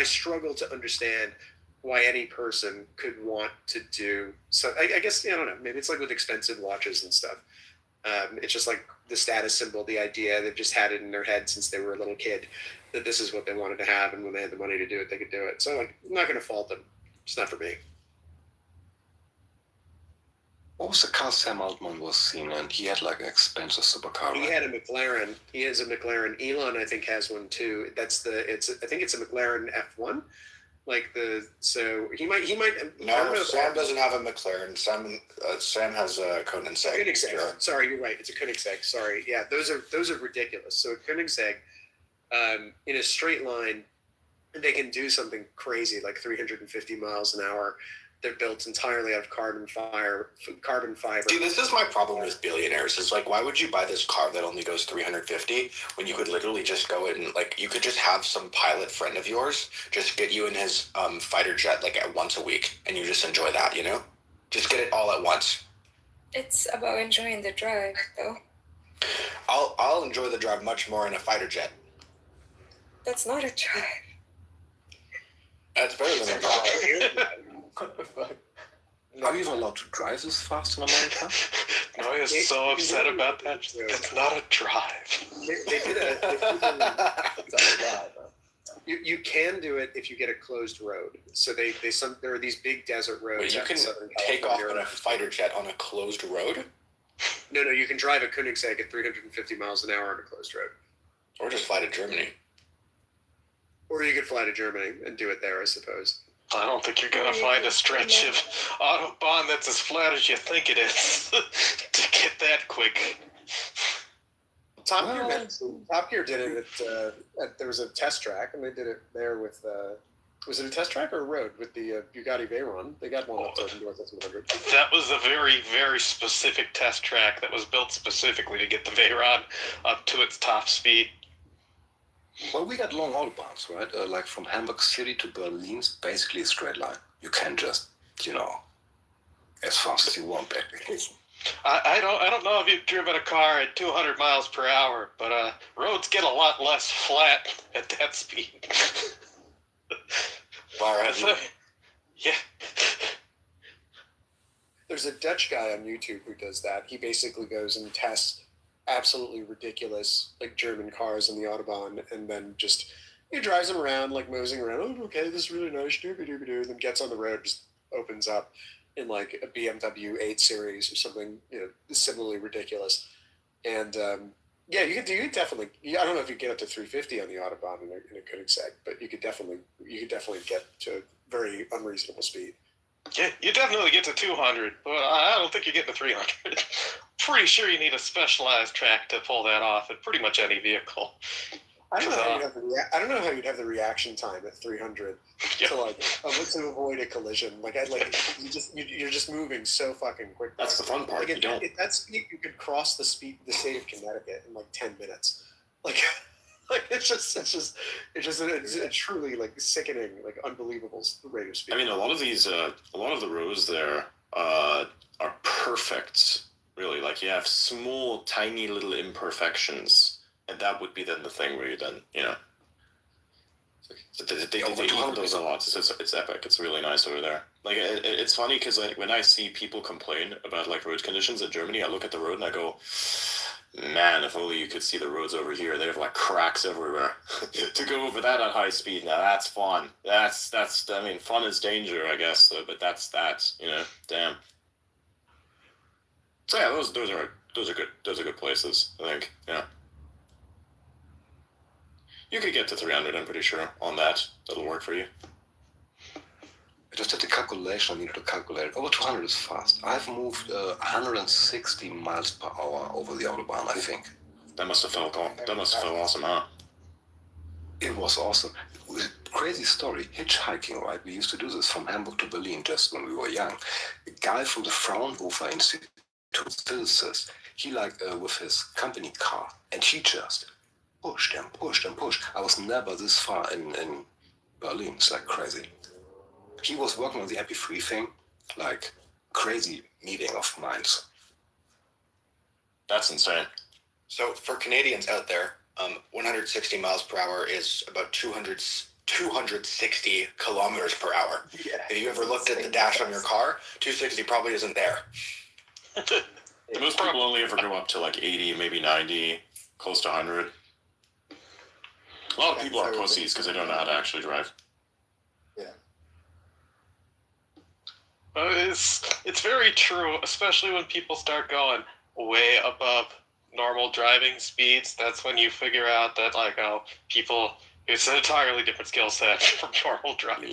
struggle to understand why any person could want to do so. I guess, I don't know, maybe it's like with expensive watches and stuff. It's just like the status symbol, the idea, they've just had it in their head since they were a little kid, that this is what they wanted to have, and when they had the money to do it, they could do it. So like, I'm not going to fault them. It's not for me. What was the car Sam Altman was seen in? He had like an expensive supercar. He had a McLaren. He has a McLaren. Elon, I think, has one too. I think it's a McLaren F1. So he might. No, Sam doesn't have a McLaren. Sam has a Koenigsegg. Koenigsegg. Sorry, you're right. It's a Koenigsegg. Sorry. Yeah, those are ridiculous. So a Koenigsegg, in a straight line, they can do something crazy like 350 miles an hour. They're built entirely out of carbon fiber. See, this is my problem with billionaires. It's like, why would you buy this car that only goes 350 when you could literally just go in, like, you could just have some pilot friend of yours just get you in his fighter jet like once a week, and you just enjoy that, you know? Just get it all at once. It's about enjoying the drive, though. I'll enjoy the drive much more in a fighter jet. That's not a drive. That's better than a drive. What the fuck? Are you even allowed to drive this fast in America? Noy is so upset about that. It's not a drive. They did you can do it if you get a closed road. So there are these big desert roads. Wait, you out can in Southern take off California. in a fighter jet on a closed road? No, you can drive a Koenigsegg at 350 miles an hour on a closed road. Or just fly to Germany. Or you could fly to Germany and do it there, I suppose. I don't think you're going to find a stretch of Autobahn that's as flat as you think it is to get that quick. Top Gear did it at there was a test track, and they did it there with was it a test track or a road with the Bugatti Veyron? They got one up to north of 200. That was a very, very specific test track that was built specifically to get the Veyron up to its top speed. Well, we got long autobahns, right? Like from Hamburg City to Berlin's basically a straight line. You can just, as fast as you want, basically. I don't know if you've driven a car at 200 miles per hour, but roads get a lot less flat at that speed. Yeah. There's a Dutch guy on YouTube who does that. He basically goes and tests absolutely ridiculous German cars on the Autobahn, and then just he drives them around moseying around. Oh, okay, this is really nice. And then gets on the road, just opens up in a BMW 8 Series or something, similarly ridiculous. And you could definitely. I don't know if you get up to 350 on the Autobahn in a Koenigsegg, but you could definitely get to a very unreasonable speed. Yeah, you definitely get to 200, but I don't think you get to 300. Pretty sure you need a specialized track to pull that off in pretty much any vehicle. I don't know how you'd have the reaction time at 300 to avoid a collision. You're just moving so fucking quickly. That's the fun part. At that speed, you could cross the state of Connecticut in 10 minutes. It's a truly sickening, unbelievable rate of speed. I mean, a lot of the roads there are perfect. Really, you have small, tiny little imperfections, and that would be then the thing where you then, they do those a lot. It's epic. It's really nice over there. It's funny because when I see people complain about road conditions in Germany, I look at the road and I go, man, if only you could see the roads over here. They have cracks everywhere. To go over that at high speed, now that's fun. That's fun is danger, I guess. But that's that. Damn. So yeah, those are good. Those are good places, I think. Yeah. You could get to 300, I'm pretty sure, on that. That'll work for you. I just did the calculation. I needed to calculate. Over 200 is fast. I've moved 160 miles per hour over the Autobahn, I think. That must have felt awesome, huh? It was awesome. Crazy story. Hitchhiking, right? We used to do this from Hamburg to Berlin just when we were young. A guy from the Fraunhofer Institute, physicist, he with his company car, and he just pushed and pushed and pushed. I was never this far in Berlin. It's crazy. He was working on the MP3 thing, crazy meeting of minds. That's insane. So for Canadians out there, 160 miles per hour is about 260 kilometers per hour. Yeah. If you ever looked at the dash on your car, 260 probably isn't there. Most people only ever go up to 80, maybe 90, close to 100. A lot of people are pussies because they don't know how to actually drive. Yeah. It's very true, especially when people start going way above normal driving speeds. That's when you figure out that people, it's an entirely different skill set from normal driving.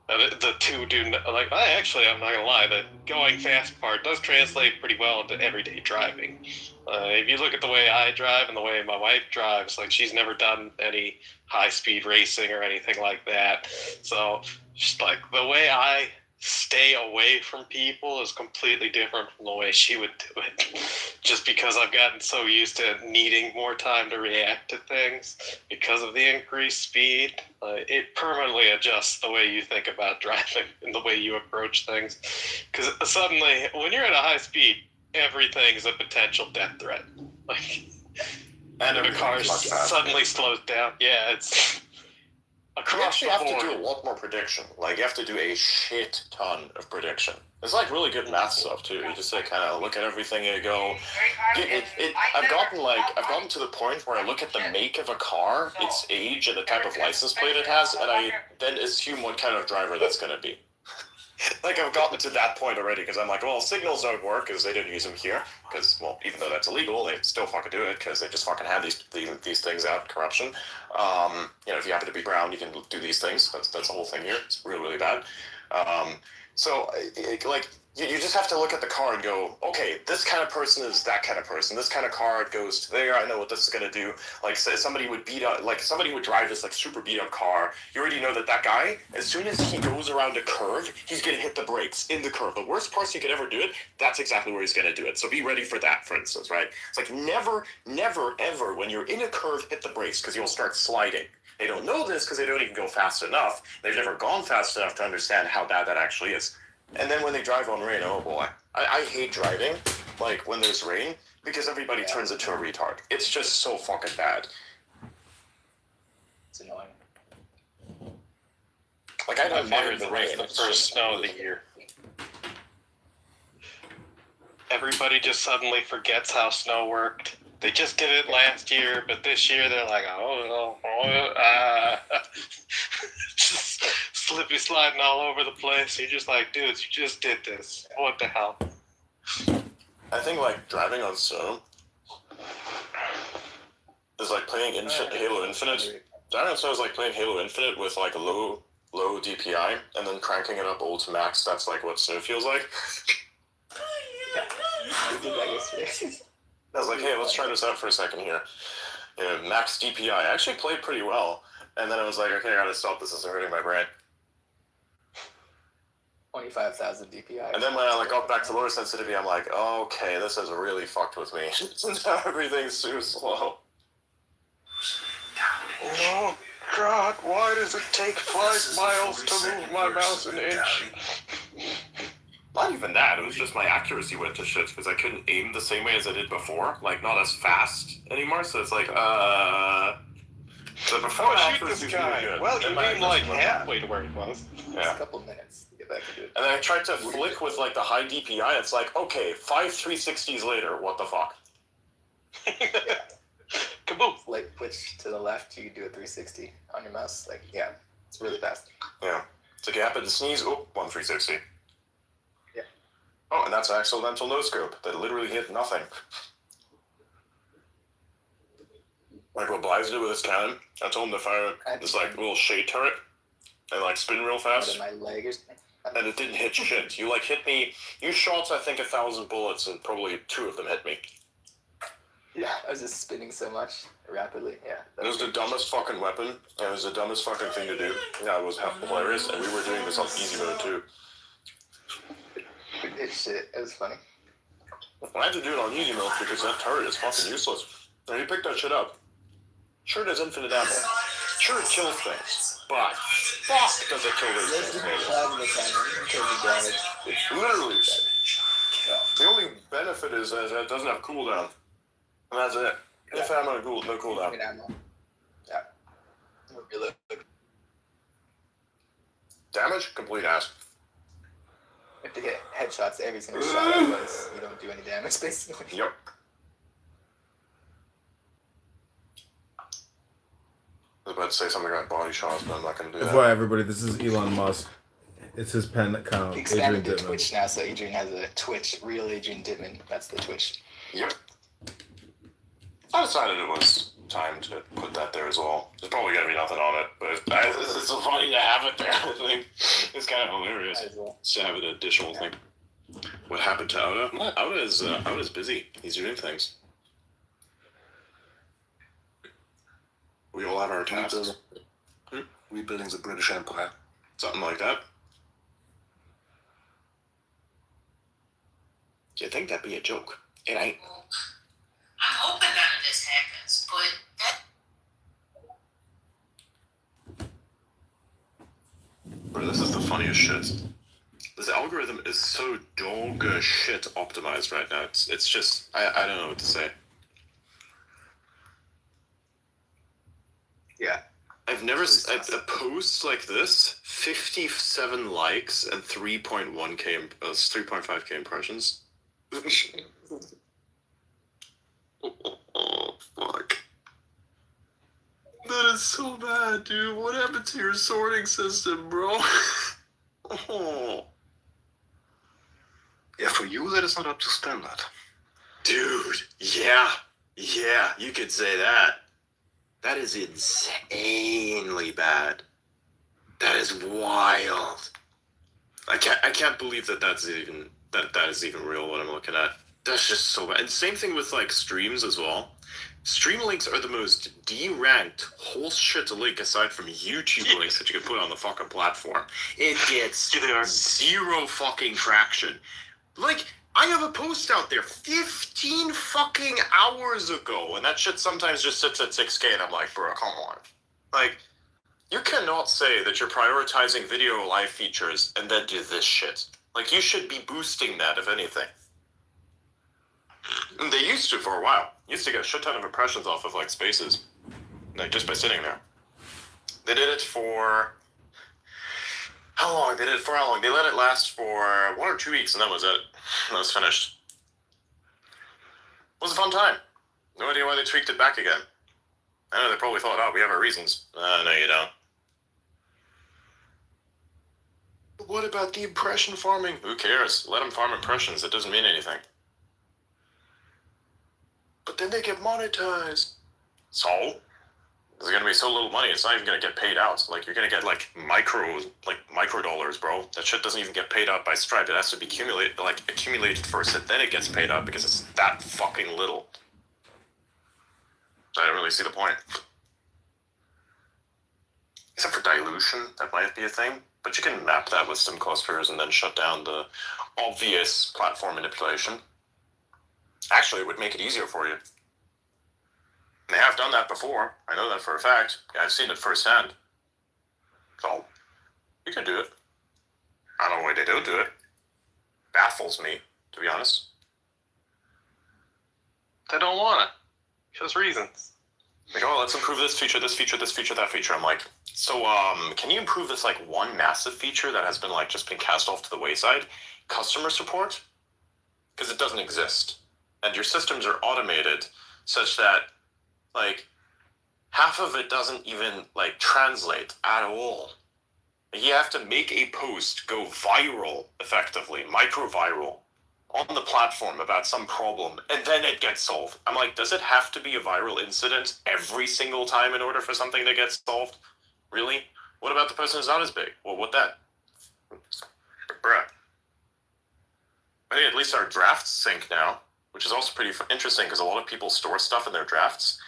The two do I'm not gonna lie, the going fast part does translate pretty well into everyday driving. If you look at the way I drive and the way my wife drives, she's never done any high-speed racing or anything like that. So, just the way I stay away from people is completely different from the way she would do it. Just because I've gotten so used to needing more time to react to things because of the increased speed, it permanently adjusts the way you think about driving and the way you approach things. Because suddenly, when you're at a high speed, everything's a potential death threat. And the car suddenly slows down. Yeah, You across actually the have board. to do a lot more prediction. Like, you have to do a shit ton of prediction. It's like really good math stuff too. You just like kind of look at everything and you go. I've gotten to the point where I look at the make of a car, its age, and the type of license plate it has, and I then assume what kind of driver that's gonna be. Like, I've gotten to that point already because I'm like, well, signals don't work because they didn't use them here. Because, well, even though that's illegal, they still fucking do it because they just fucking have these things out, corruption. If you happen to be brown, you can do these things. That's the whole thing here. It's really, really bad. You just have to look at the car and go, okay, this kind of person is that kind of person. This kind of car goes to there. I know what this is going to do. Like, say somebody would drive this like super beat up car. You already know that guy, as soon as he goes around a curve, he's going to hit the brakes in the curve. The worst parts you could ever do it, that's exactly where he's going to do it. So be ready for that, for instance, right? It's like never, ever, when you're in a curve, hit the brakes because you'll start sliding. They don't know this because they don't even go fast enough. They've never gone fast enough to understand how bad that actually is. And then when they drive on rain, oh boy. I hate driving, like, when there's rain, because everybody turns into a retard. It's just so fucking bad. It's annoying. Like, I don't My mind favorite the rain. is the It's first just snow of the year. Everybody just suddenly forgets how snow worked. They just did it last year, but this year they're like, just slippy sliding all over the place. You're just like, dudes, you just did this. What the hell? I think, like, driving on snow is like playing Halo Infinite. Driving on snow is like playing Halo Infinite with, like, a low DPI, and then cranking it up all to max. That's, like, what snow feels like. I did that yesterday. I was like, hey, let's try this out for a second here. Max DPI. I actually played pretty well. And then I was like, okay, I gotta stop this. This is hurting my brain. 25,000 DPI. And then when I got back to lower sensitivity, I'm like, okay, this has really fucked with me. Now everything's too slow. Oh, God, why does it take 5 miles to move my mouse an inch? Not even that. It was just my accuracy went to shit because I couldn't aim the same way as I did before. Like, not as fast anymore. So it's like, So before shoot this guy. Really good. Well, you And my mean like accuracy went halfway to where it was. Yeah. A couple minutes to get back to it. And then I tried to flick with like the high DPI. It's like, okay, 5 360s later. What the fuck? Kaboom. Like, switch to the left, you can do a 360 on your mouse. Like, yeah, it's really fast. Yeah. It's like you happen to sneeze. Oh, 1 360. Yeah. Oh, and that's an accidental no scope that literally hit nothing. Like what Blythe did with his cannon. I told him to fire this like little shade turret and like spin real fast. My leg or something. And it didn't hit shit. You like hit me. You shot I think 1,000 bullets and probably 2 of them hit me. Yeah, I was just spinning so much rapidly. Yeah. It was the dumbest fucking weapon. And it was the dumbest fucking thing to do. Yeah, it was hilarious. And we were doing this on easy mode too. It's shit. It was funny. I had to do it on easy mode because that turret is fucking useless. And you pick that shit up. Sure, it has infinite ammo. Sure, it kills things. But fuck does it kill those things. It's literally. The only benefit is that it doesn't have cooldown. And that's it. If ammo, no cooldown. Yeah. Reload. Damage? Complete ass. You have to hit headshots every single shot, otherwise you don't do any damage, basically. Yep. I was about to say something about body shots, but I'm not going to do that. FYI, everybody, this is Elon Musk. It's his pen account, He Adrian expanded to Dittman. Twitch now, so Adrian has a Twitch, real Adrian Dittman. That's the Twitch. Yep. I decided it was time to put that there as well. There's probably going to be nothing on it, but it's so funny to have it there. I think it's kind of hilarious to have an additional thing. What happened to Oda? Oda's busy. He's doing things. We all have our tasks. Rebuilding the British Empire. Something like that. Do you think that'd be a joke? It ain't. I'm hoping none of this happens, but Bro, this is the funniest shit. This algorithm is so dog shit optimized right now. It's just I don't know what to say. Yeah. I've never a post like this, 57 likes and 3.5k impressions. Oh, fuck. That is so bad, dude. What happened to your sorting system, bro? Oh. Yeah, for you, that is not up to standard. Dude, yeah, you could say that. That is insanely bad. That is wild. I can't believe that that is even real. What I'm looking at. That's just so bad. And same thing with like streams as well. Stream links are the most deranked whole shit link aside from YouTube links that you can put on the fucking platform. It gets zero fucking traction. Like, I have a post out there 15 fucking hours ago, and that shit sometimes just sits at 6K, and I'm like, bro, come on. Like, you cannot say that you're prioritizing video live features and then do this shit. Like, you should be boosting that, if anything. And they used to for a while. Used to get a shit ton of impressions off of, like, spaces. Like, just by sitting there. They did it for... How long? They did it for how long? They let it last for 1 or 2 weeks, and that was it. That was finished. It was a fun time. No idea why they tweaked it back again. I know they probably thought, oh, we have our reasons. No, you don't. But what about the impression farming? Who cares? Let them farm impressions. It doesn't mean anything. But then they get monetized. So? There's gonna be so little money, it's not even gonna get paid out. Like, you're gonna get, like, micro dollars, bro. That shit doesn't even get paid out by Stripe. It has to be accumulated first, and then it gets paid out because it's that fucking little. So I don't really see the point. Except for dilution, that might be a thing. But you can map that with some clusters and then shut down the obvious platform manipulation. Actually, it would make it easier for you. They have done that before. I know that for a fact. I've seen it firsthand. So, you could do it. I don't know why they don't do it. Baffles me, to be honest. They don't want it. Just reasons. Like, oh, let's improve this feature, this feature, this feature, that feature. I'm like, so, can you improve this, like, one massive feature that has been, like, just been cast off to the wayside? Customer support? Because it doesn't exist. And your systems are automated such that, like, half of it doesn't even, like, translate at all. You have to make a post go viral, effectively, micro-viral, on the platform about some problem, and then it gets solved. I'm like, does it have to be a viral incident every single time in order for something to get solved? Really? What about the person who's not as big? Well, what that? Bruh. I think at least our drafts sync now, which is also pretty interesting because a lot of people store stuff in their drafts.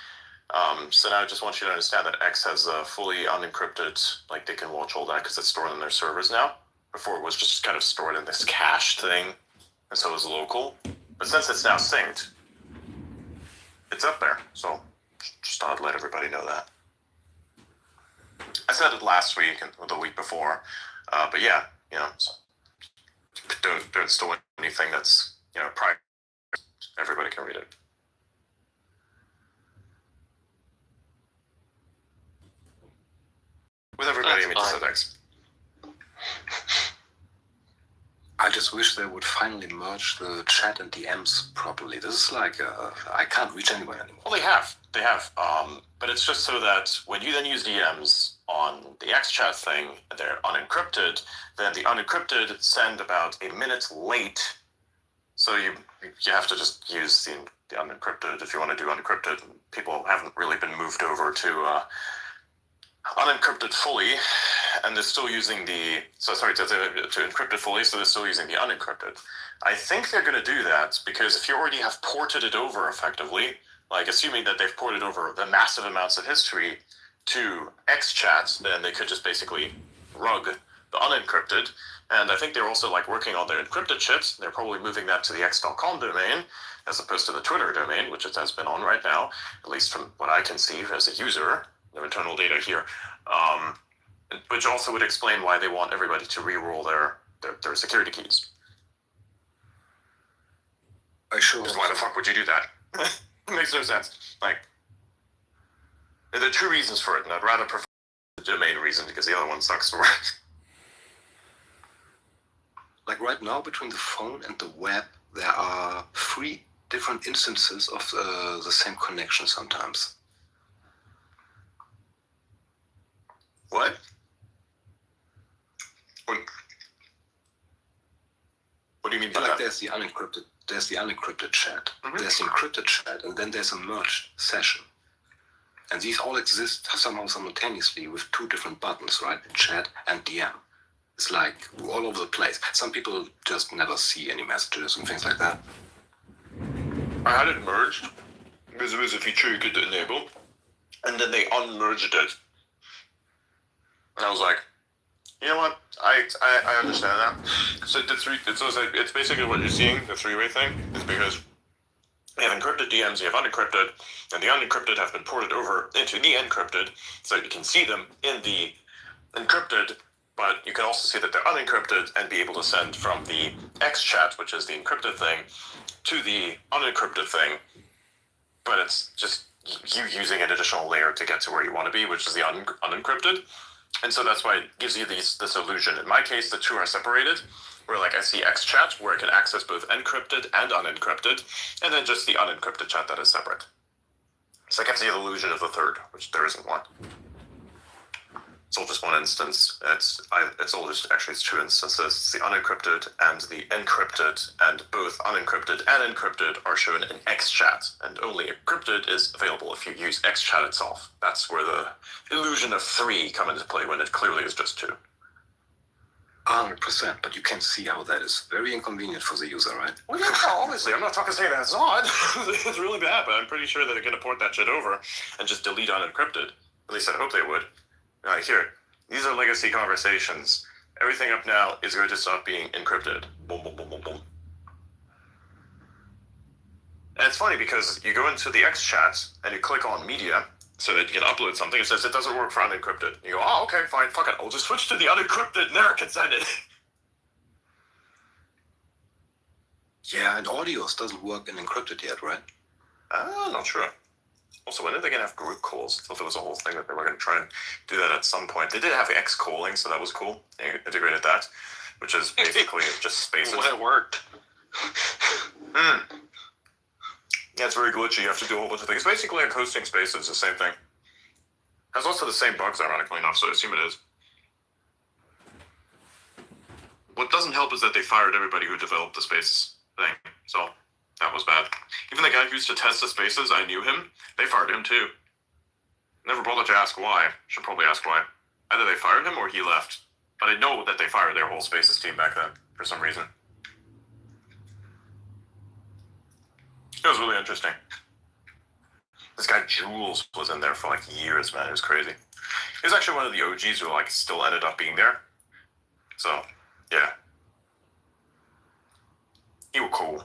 So now I just want you to understand that X has a fully unencrypted, like they can watch all that because it's stored on their servers now. Before it was just kind of stored in this cached thing, and so it was local. But since it's now synced, it's up there. So just thought I'd let everybody know that. I said it last week and the week before, but yeah, you know, so don't store anything that's, you know, private. Everybody can read it. With everybody, I mean X. I just wish they would finally merge the chat and DMs properly. This is like, I can't reach anyone anymore. Well, they have. But it's just so that when you then use DMs on the XChat thing, they're unencrypted, then the unencrypted send about a minute late. So you have to just use the unencrypted if you want to do unencrypted. People haven't really been moved over to unencrypted fully, and they're still using to encrypt it fully, so they're still using the unencrypted. I think they're going to do that because if you already have ported it over effectively, like assuming that they've ported over the massive amounts of history to XChat, then they could just basically rug the unencrypted. And I think they're also like working on their encrypted shit. They're probably moving that to the x.com domain as opposed to the Twitter domain, which it has been on right now, at least from what I can see as a user. No internal data here, which also would explain why they want everybody to re-roll their security keys. Because why the fuck would you do that? It makes no sense. Like, there are two reasons for it, and I'd rather prefer the main reason, because the other one sucks for Like right now, between the phone and the web, there are 3 different instances of the same connection sometimes. What? What do you mean by Like that? there's the unencrypted chat, Mhm. there's the encrypted chat, and then there's a merged session. And these all exist somehow simultaneously with 2 different buttons, right? Chat and DM. It's like all over the place. Some people just never see any messages and things like that. I had it merged because it was a feature you could enable, and then they unmerged it. And I was like, you know what? I understand that. So it's basically what you're seeing, the 3-way thing, is because you have encrypted DMs, you have unencrypted, and the unencrypted have been ported over into the encrypted, so you can see them in the encrypted, but you can also see that they're unencrypted and be able to send from the X chat, which is the encrypted thing, to the unencrypted thing. But it's just you using an additional layer to get to where you want to be, which is the unencrypted. And so that's why it gives you this illusion. In my case, the 2 are separated, where like I see X chat, where I can access both encrypted and unencrypted, and then just the unencrypted chat that is separate. So it gives you the illusion of the 3rd, which there isn't one. It's all just one instance. It's all just, actually it's 2 instances. It's the unencrypted and the encrypted, and both unencrypted and encrypted are shown in XChat, and only encrypted is available if you use XChat itself. That's where the illusion of 3 come into play when it clearly is just 2. 100%, but you can see how that is very inconvenient for the user, right? Well, yeah, obviously. I'm not talking saying that it's not. It's really bad, but I'm pretty sure that they're going to port that shit over and just delete unencrypted. At least I hope they would. Here, these are legacy conversations. Everything up now is going to stop being encrypted. Boom, boom, boom, boom, boom. And it's funny because you go into the X chat and you click on media so that you can upload something. It says it doesn't work for unencrypted. You go, oh, okay, fine, fuck it. I'll just switch to the unencrypted and there I can send it. Yeah, and audios doesn't work in encrypted yet, right? Not sure. Also, when are they going to have group calls? I thought there was a whole thing that they were going to try and do that at some point. They did have X calling, so that was cool. They integrated that, which is basically just spaces. Well, it worked. Yeah, it's very glitchy. You have to do a whole bunch of things. It's basically like hosting spaces, the same thing. Has also the same bugs, ironically enough, so I assume it is. What doesn't help is that they fired everybody who developed the space thing, so that was bad. Even the guy who used to test the spaces, I knew him. They fired him too. Never bothered to ask why. Should probably ask why. Either they fired him or he left. But I know that they fired their whole spaces team back then for some reason. It was really interesting. This guy Jules was in there for like years, man. It was crazy. He was actually one of the OGs who like still ended up being there. So, yeah. He was cool.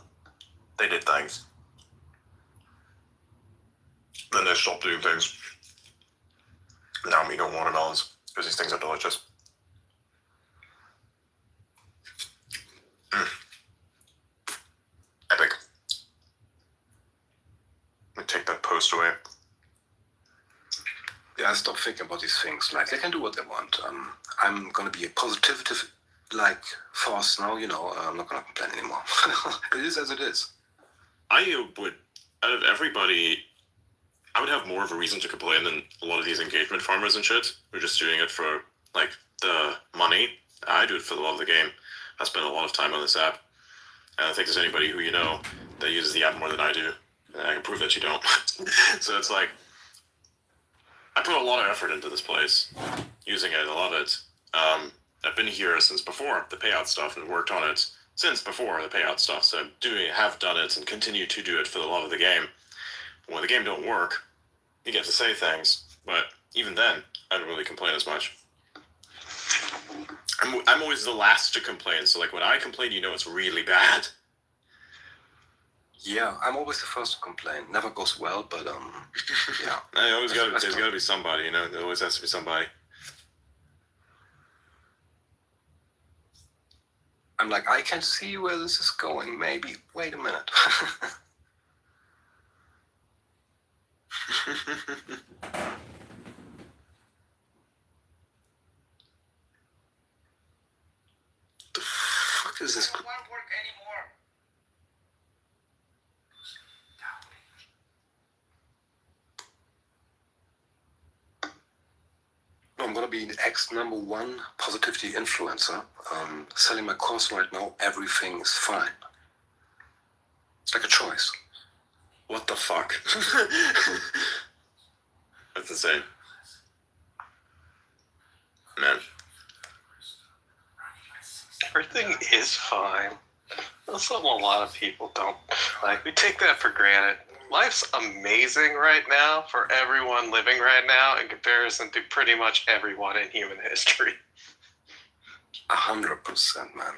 They did things. Then they stopped doing things. Now I'm eating watermelons because these things are delicious. Epic. Let me take that post away. Yeah, I stopped thinking about these things. Like, they can do what they want. I'm gonna be a positivity, like, force now, you know. I'm not gonna complain anymore. It is as it is. I would, out of everybody, I would have more of a reason to complain than a lot of these engagement farmers and shit who are just doing it for, like, the money. I do it for the love of the game. I spend a lot of time on this app. And I think there's anybody who you know that uses the app more than I do. And I can prove that you don't. So it's like, I put a lot of effort into this place, using it. I love it. I've been here since before the payout stuff and worked on it since before the payout stuff. So have done it and continue to do it for the love of the game. When the game don't work, you get to say things. But even then, I don't really complain as much. I'm always the last to complain. So like when I complain, you know it's really bad. Yeah, I'm always the first to complain. Never goes well, but yeah. There's got to be somebody, you know. There always has to be somebody. I'm like, I can see where this is going. Maybe. Wait a minute. work anymore. I'm gonna be the #1 positivity influencer. Selling my course right now. Everything is fine. It's like a choice. What the fuck? That's insane. Man. Everything is fine. That's something a lot of people don't like. We take that for granted. Life's amazing right now for everyone living right now in comparison to pretty much everyone in human history. 100%, man.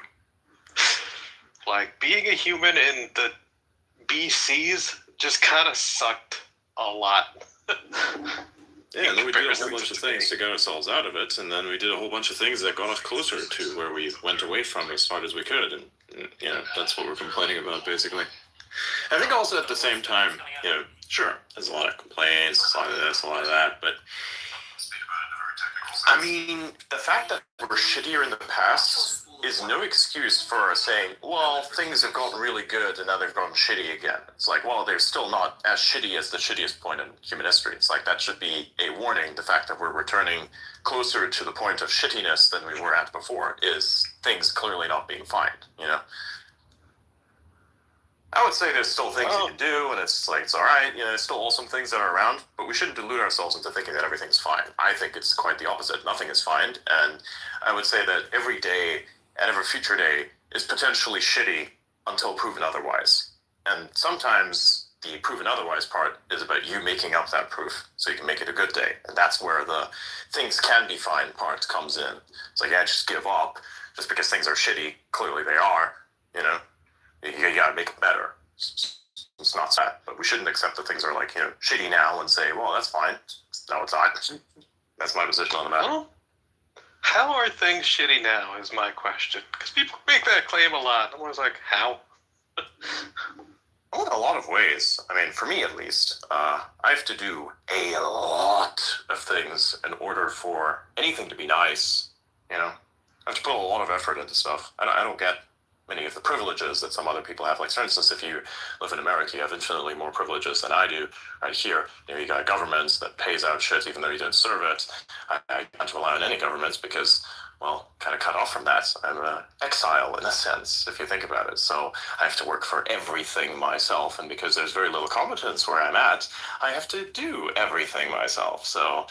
Like, being a human in the BCs just kind of sucked a lot. Yeah, and then we did a whole bunch of things to get ourselves out of it, and then we did a whole bunch of things that got us closer to where we went away from as hard as we could, and you know, that's what we're complaining about, basically. I think also at the same time, you know, sure, there's a lot of complaints, a lot of this, a lot of that, but I mean, the fact that we're shittier in the past is no excuse for saying, well, things have gotten really good and now they've gotten shitty again. It's like, well, they're still not as shitty as the shittiest point in human history. It's like, that should be a warning. The fact that we're returning closer to the point of shittiness than we were at before is things clearly not being fine, you know? I would say there's still things you can do, and it's like, it's all right, you know, there's still awesome things that are around, but we shouldn't delude ourselves into thinking that everything's fine. I think it's quite the opposite. Nothing is fine, and I would say that every day and every future day is potentially shitty until proven otherwise. And sometimes the proven otherwise part is about you making up that proof so you can make it a good day. And that's where the things can be fine part comes in. It's like, yeah, just give up just because things are shitty. Clearly they are, you know. You gotta make it better. It's not sad, but we shouldn't accept that things are like, you know, shitty now and say, well, that's fine. No, it's not. That's my position on the matter. Well, how are things shitty now is my question. Because people make that claim a lot. I'm always like, how? Well, in a lot of ways. I mean, for me at least, I have to do a lot of things in order for anything to be nice, you know? I have to put a lot of effort into stuff. I don't get many of the privileges that some other people have. Like, for instance, if you live in America, you have infinitely more privileges than I do. Right here, you know, you got a government that pays out shit even though you didn't serve it. I can't rely on any governments because, well, kind of cut off from that. I'm an exile in a sense, if you think about it. So I have to work for everything myself, and because there's very little competence where I'm at, I have to do everything myself. So,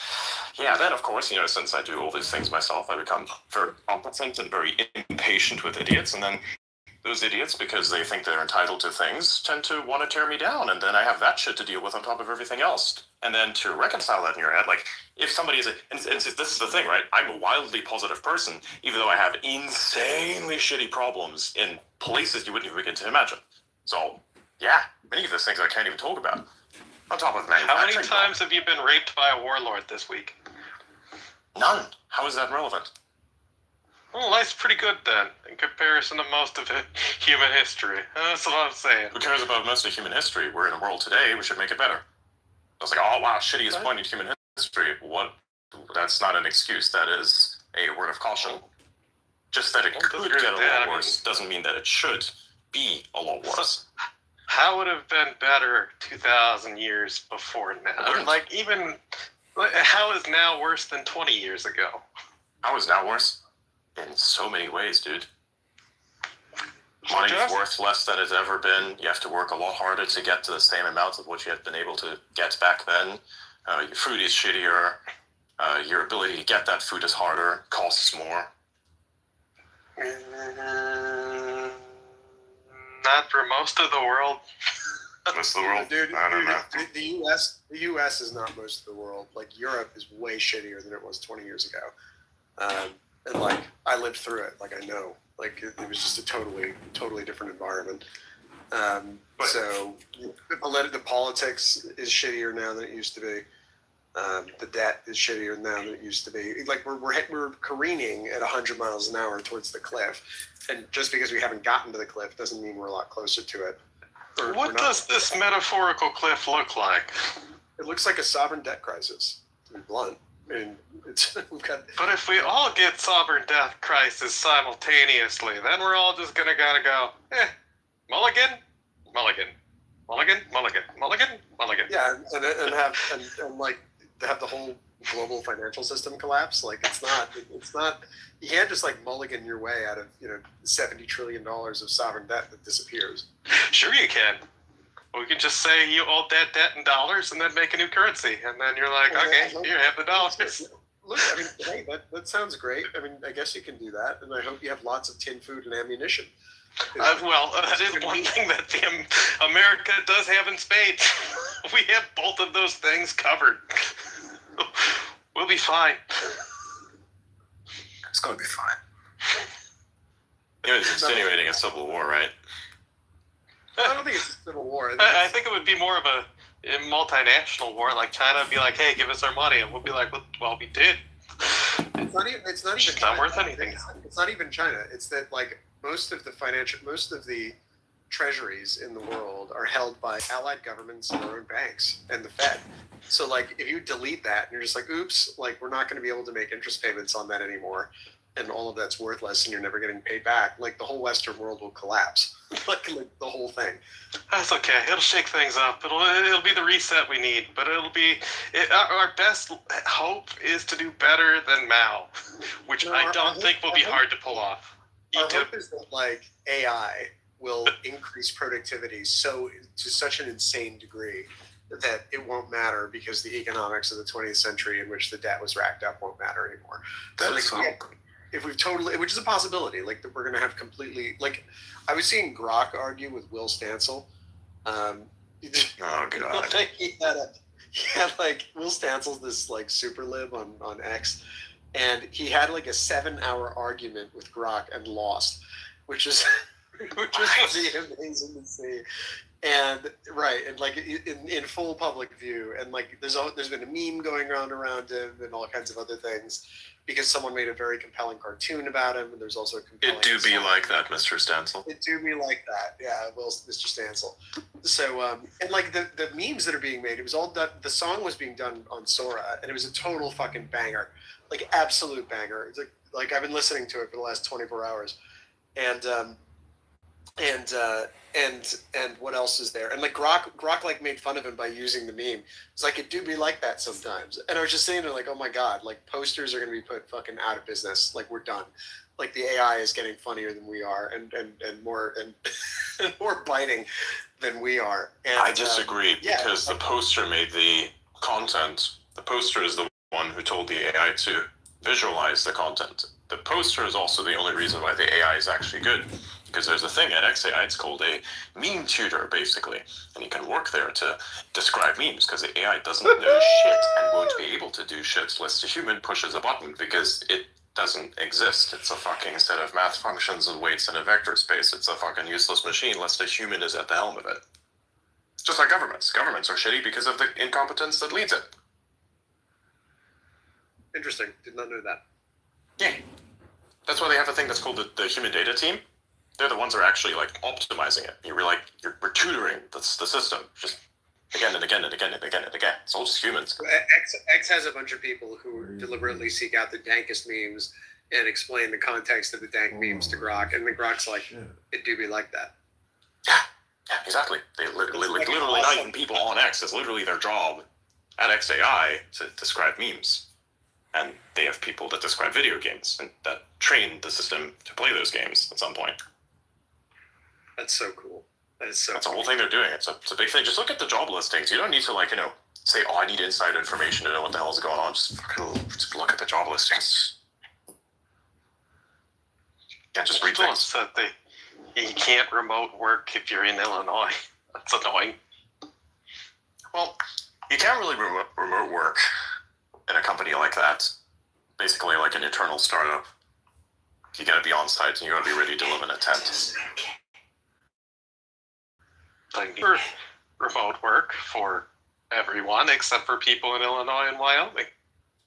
yeah, then of course, you know, since I do all these things myself, I become very competent and very impatient with idiots, and then those idiots, because they think they're entitled to things, tend to want to tear me down, and then I have that shit to deal with on top of everything else. And then to reconcile that in your head, like, if somebody is and this is the thing, right? I'm a wildly positive person, even though I have insanely shitty problems in places you wouldn't even begin to imagine. So, yeah, many of those things I can't even talk about. On top of manufacturing. How many times have you been raped by a warlord this week? None. How is that relevant? Well, life's pretty good then, in comparison to most of it, human history. That's what I'm saying. Who cares about most of human history? We're in a world today, we should make it better. I was like, oh wow, shittiest point in human history. What? That's not an excuse. That is a word of caution. Just that it could get a lot worse doesn't mean that it should be a lot worse. How would it have been better 2,000 years before now? Like, even, how is now worse than 20 years ago? How is now worse? In so many ways, dude. Money's worth less than it's ever been. You have to work a lot harder to get to the same amount of what you had been able to get back then. Your food is shittier. Your ability to get that food is harder. Costs more. Not for most of the world. Most of the world? Dude, I don't know. The U.S. is not most of the world. Like, Europe is way shittier than it was 20 years ago. And, like, I lived through it. Like, I know. Like, it was just a totally different environment. So, the politics is shittier now than it used to be. The debt is shittier now than it used to be. Like, we're careening at 100 miles an hour towards the cliff. And just because we haven't gotten to the cliff doesn't mean we're a lot closer to it. What does this metaphorical cliff look like? It looks like a sovereign debt crisis, to be blunt. mean, we've got. But if we all get sovereign death crisis simultaneously, then we're all just gotta go, mulligan, mulligan, mulligan, mulligan, mulligan, mulligan. Yeah, and have the whole global financial system collapse. Like it's not. You can't just like mulligan your way out of $70 trillion of sovereign debt that disappears. Sure you can. We can just say you owe that debt in dollars and then make a new currency, and then you're like, okay, you have the dollars. Look, I mean, hey, that sounds great. I mean, I guess you can do that, and I hope you have lots of tin food and ammunition. Well, that is one thing that America does have in spades. We have both of those things covered. We'll be fine. It's gonna be fine. You're insinuating a civil war, right? I don't think it's a civil war. I think it would be more of a multinational war. Like China would be like, "Hey, give us our money," and we'll be like, "Well, we did." It's not even It's not worth anything. It's not even China. It's that like most of the treasuries in the world are held by allied governments and their own banks and the Fed. So like if you delete that and you're just like, oops, like we're not going to be able to make interest payments on that anymore, and all of that's worthless and you're never getting paid back, like the whole Western world will collapse. like the whole thing. That's okay. It'll shake things up. It'll be the reset we need. But our best hope is to do better than Mao, which I don't think will be hard to pull off. Our hope is that like AI will increase productivity to such an insane degree that it won't matter because the economics of the 20th century in which the debt was racked up won't matter anymore. If we've totally, which is a possibility, like that we're going to have completely, like I was seeing Grok argue with Will Stancil. Oh God. he had like Will Stancel's this like super lib on X, and he had like a 7-hour argument with Grok and lost, which is pretty amazing to see. And like in full public view, and like there's been a meme going around him and all kinds of other things because someone made a very compelling cartoon about him, and there's also a compelling. It do be like that, Mr. Stancil. It do be like that, yeah. Well, Mr. Stancil. So and like the memes that are being made, it was all done. The song was being done on Sora, and it was a total fucking banger, like absolute banger. It's like I've been listening to it for the last 24 hours, and what else is there? And like Grok like made fun of him by using the meme. It's like it do be like that sometimes. And I was just saying to like, oh my God, like posters are gonna be put fucking out of business. Like we're done. Like the AI is getting funnier than we are and more and more biting than we are. And I disagree because the poster made the content. The poster is the one who told the AI to visualize the content. The poster is also the only reason why the AI is actually good. Because there's a thing at XAI, it's called a meme tutor, basically. And you can work there to describe memes, because the AI doesn't know shit and won't be able to do shit unless the human pushes a button, because it doesn't exist. It's a fucking set of math functions and weights in a vector space. It's a fucking useless machine unless the human is at the helm of it. It's just like governments. Governments are shitty because of the incompetence that leads it. Interesting. Did not know that. Yeah. That's why they have a thing that's called the human data team. They're the ones that are actually like optimizing it. We're tutoring the system just again and again and again and again and again. It's all just humans. X has a bunch of people who deliberately seek out the dankest memes and explain the context of the dank memes to Grok, and then Grok's like, it do be like that. Yeah, exactly. They literally 9 people on X. It's literally their job at XAI to describe memes. And they have people that describe video games and that train the system to play those games at some point. That's so cool. That's the whole thing they're doing. It's a big thing. Just look at the job listings. You don't need to say, oh, I need inside information to know what the hell is going on. Just look at the job listings. Yeah, just read things. That you can't remote work if you're in Illinois. That's annoying. Well, you can't really remote work in a company like that. Basically like an internal startup. You gotta be on site and you gotta be ready to live in a tent. For remote work for everyone except for people in Illinois and Wyoming.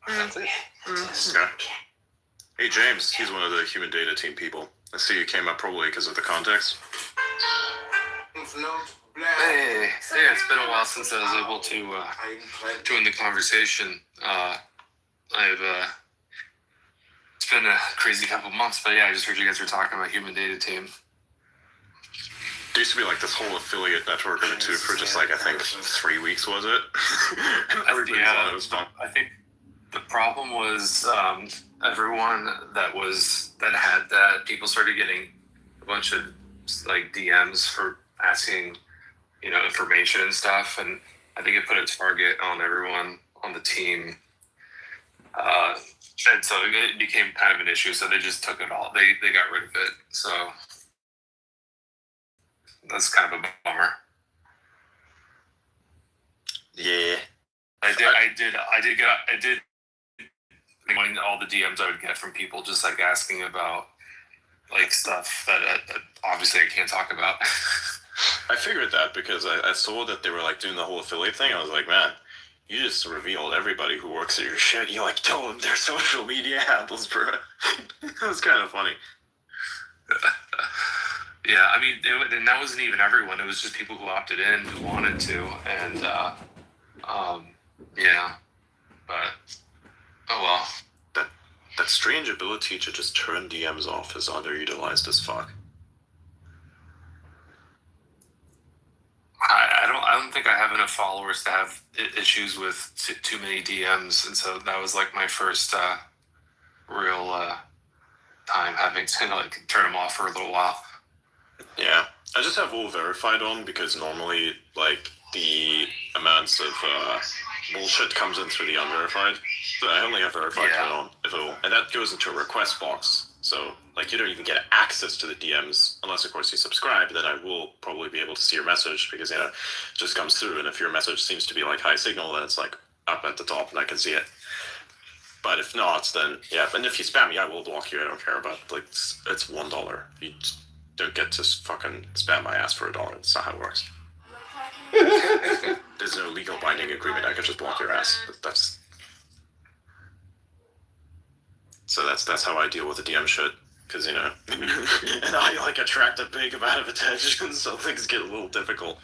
That's it. Okay. Hey James, he's one of the human data team people. I see you came up probably because of the context. Hey, it's been a while since I was able to join the conversation. It's been a crazy couple months, but yeah, I just heard you guys were talking about Human Data Team. There used to be like this whole affiliate network of it too for just like I think 3 weeks, was it? Everybody thought it was fun. I think the problem was everyone that had that, people started getting a bunch of like DMs for asking, information and stuff, and I think it put a target on everyone on the team. And so it became kind of an issue, so they just took it all. They got rid of it. So that's kind of a bummer. Yeah. I did all the DMs I would get from people just like asking about like stuff that obviously I can't talk about. I figured that because I saw that they were like doing the whole affiliate thing. I was like, man, you just revealed everybody who works at your shit. You like told them their social media handles, bro. That was kind of funny. Yeah, I mean, and that wasn't even everyone. It was just people who opted in, who wanted to, and yeah. But oh well. That strange ability to just turn DMs off is underutilized as fuck. I don't think I have enough followers to have issues with too many DMs, and so that was like my first real time having to like turn them off for a little while. Yeah, I just have all verified on because normally like the amounts of bullshit comes in through the unverified. So I only have verified on if it'll, and that goes into a request box. So like you don't even get access to the DMs unless of course you subscribe. Then I will probably be able to see your message because it just comes through. And if your message seems to be like high signal, then it's like up at the top and I can see it. But if not, then yeah. And if you spam me, I will block you. I don't care about like it's $1. You don't get to fucking spam my ass for $1. That's not how it works. There's no legal binding agreement. I can just block your ass. That's how I deal with the DM shit. Because, and I like attract a big amount of attention, so things get a little difficult.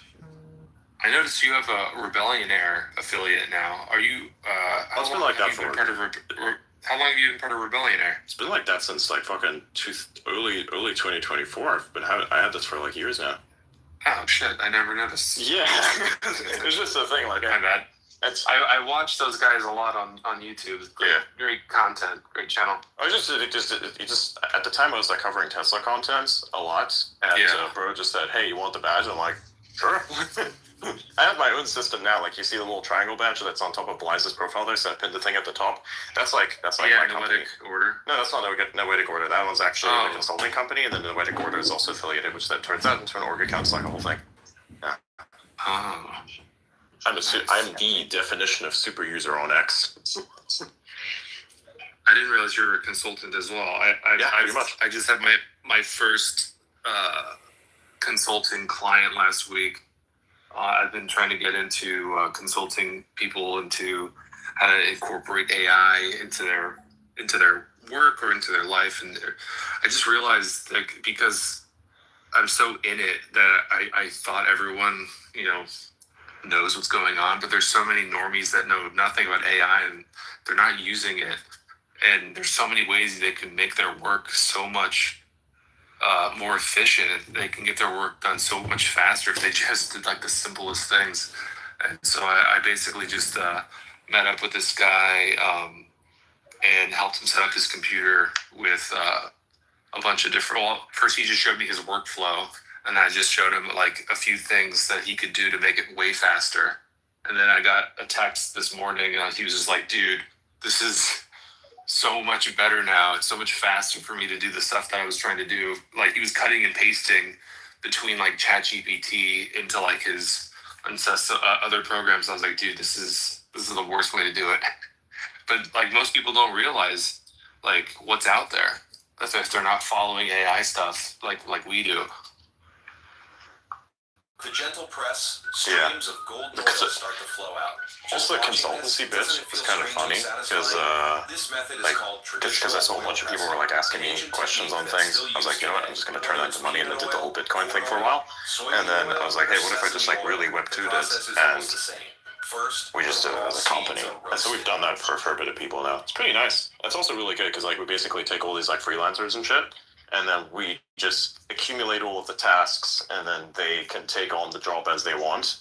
I noticed you have a Rebellionaire affiliate now. Are you? It's been like that for. How long have you been part of Rebellionaire? It's been like that since like fucking early 2024. I had this for like years now. Oh shit! I never noticed. Yeah, it's just a thing. Like my bad. I watch those guys a lot on YouTube. Great content, great channel. I just at the time I was like covering Tesla content a lot, and bro just said, "Hey, you want the badge?" I'm like, "Sure." I have my own system now. Like you see the little triangle badge that's on top of Blythe's profile there, so I pinned the thing at the top. That's like my company. Order. No, that's not Noetic Order. That one's actually a consulting company, and then Noetic Order is also affiliated, which then turns out into an org account. It's like a whole thing. Yeah. Oh. I'm the definition of super user on X. I didn't realize you were a consultant as well. Pretty much. I just had my first consulting client last week. I've been trying to get into consulting people into how to incorporate AI into their work or into their life, and I just realized that because I'm so in it that I thought everyone knows what's going on, but there's so many normies that know nothing about AI and they're not using it, and there's so many ways they can make their work so much more efficient. They can get their work done so much faster if they just did like the simplest things. And so I basically just met up with this guy and helped him set up his computer with a bunch of different. Well, first he just showed me his workflow, and I just showed him like a few things that he could do to make it way faster. And then I got a text this morning, and he was just like, "Dude, this is so much better now. It's so much faster for me to do the stuff that I was trying to do." Like he was cutting and pasting between like ChatGPT into like his other programs. I was like, "Dude, this is the worst way to do it." But like most people don't realize like what's out there. That's if they're not following AI stuff like we do. The gentle press, streams of gold oil start to flow out. Just the consultancy bit was kind of funny because I saw a bunch of people were like asking me questions on things. I was like, you know what, I'm just going to turn that into money, and then did the whole Bitcoin thing for a while. And then I was like, hey, what if I just like really Web2'd it and first. We just do it as a company, and so we've done that for a fair bit of people now. It's pretty nice. It's also really good because like we basically take all these like freelancers and shit, and then we just accumulate all of the tasks, and then they can take on the job as they want,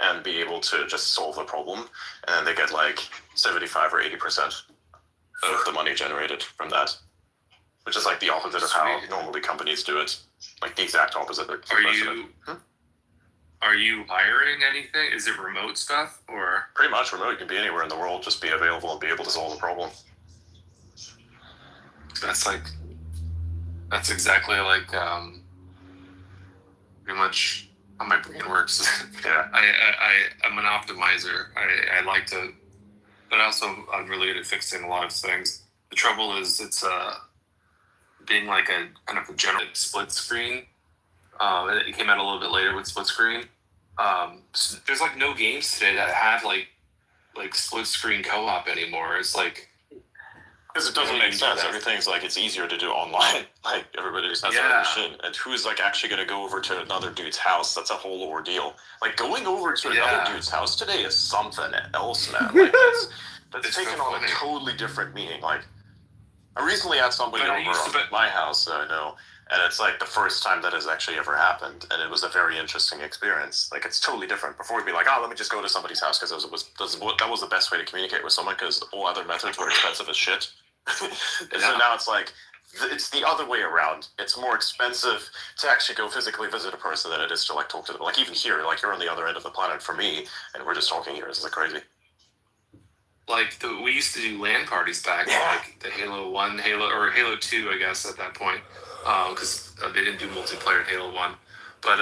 and be able to just solve the problem, and then they get like 75 or 80% of the money generated from that, which is like the opposite of how normally companies do it. Like the exact opposite. Are you hiring anything? Is it remote stuff or? Pretty much remote. You can be anywhere in the world, just be available and be able to solve the problem. That's exactly like pretty much how my brain works. Yeah. I'm an optimizer. I like to, but also I'm really good at fixing a lot of things. The trouble is it's being like a kind of a general split screen. It came out a little bit later with split screen. So there's like no games today that have like split screen co-op anymore. It's like because it doesn't make sense. Everything's like it's easier to do online. Like everybody just has their own machine, and who's like actually going to go over to another dude's house? That's a whole ordeal. Like going over to another dude's house today is something else, man. Like that's taken on a totally different meaning. Like I recently had somebody over at my house that I know. And it's like the first time that has actually ever happened, and it was a very interesting experience. Like it's totally different. Before it'd be like, oh, let me just go to somebody's house because that was the best way to communicate with someone because all other methods were expensive as shit. And so now it's like it's the other way around. It's more expensive to actually go physically visit a person than it is to like talk to them. Like even here, like you're on the other end of the planet for me, and we're just talking here. This is crazy. Like we used to do LAN parties back, like the Halo 1, Halo 2, I guess at that point. Because they didn't do multiplayer in Halo 1. But,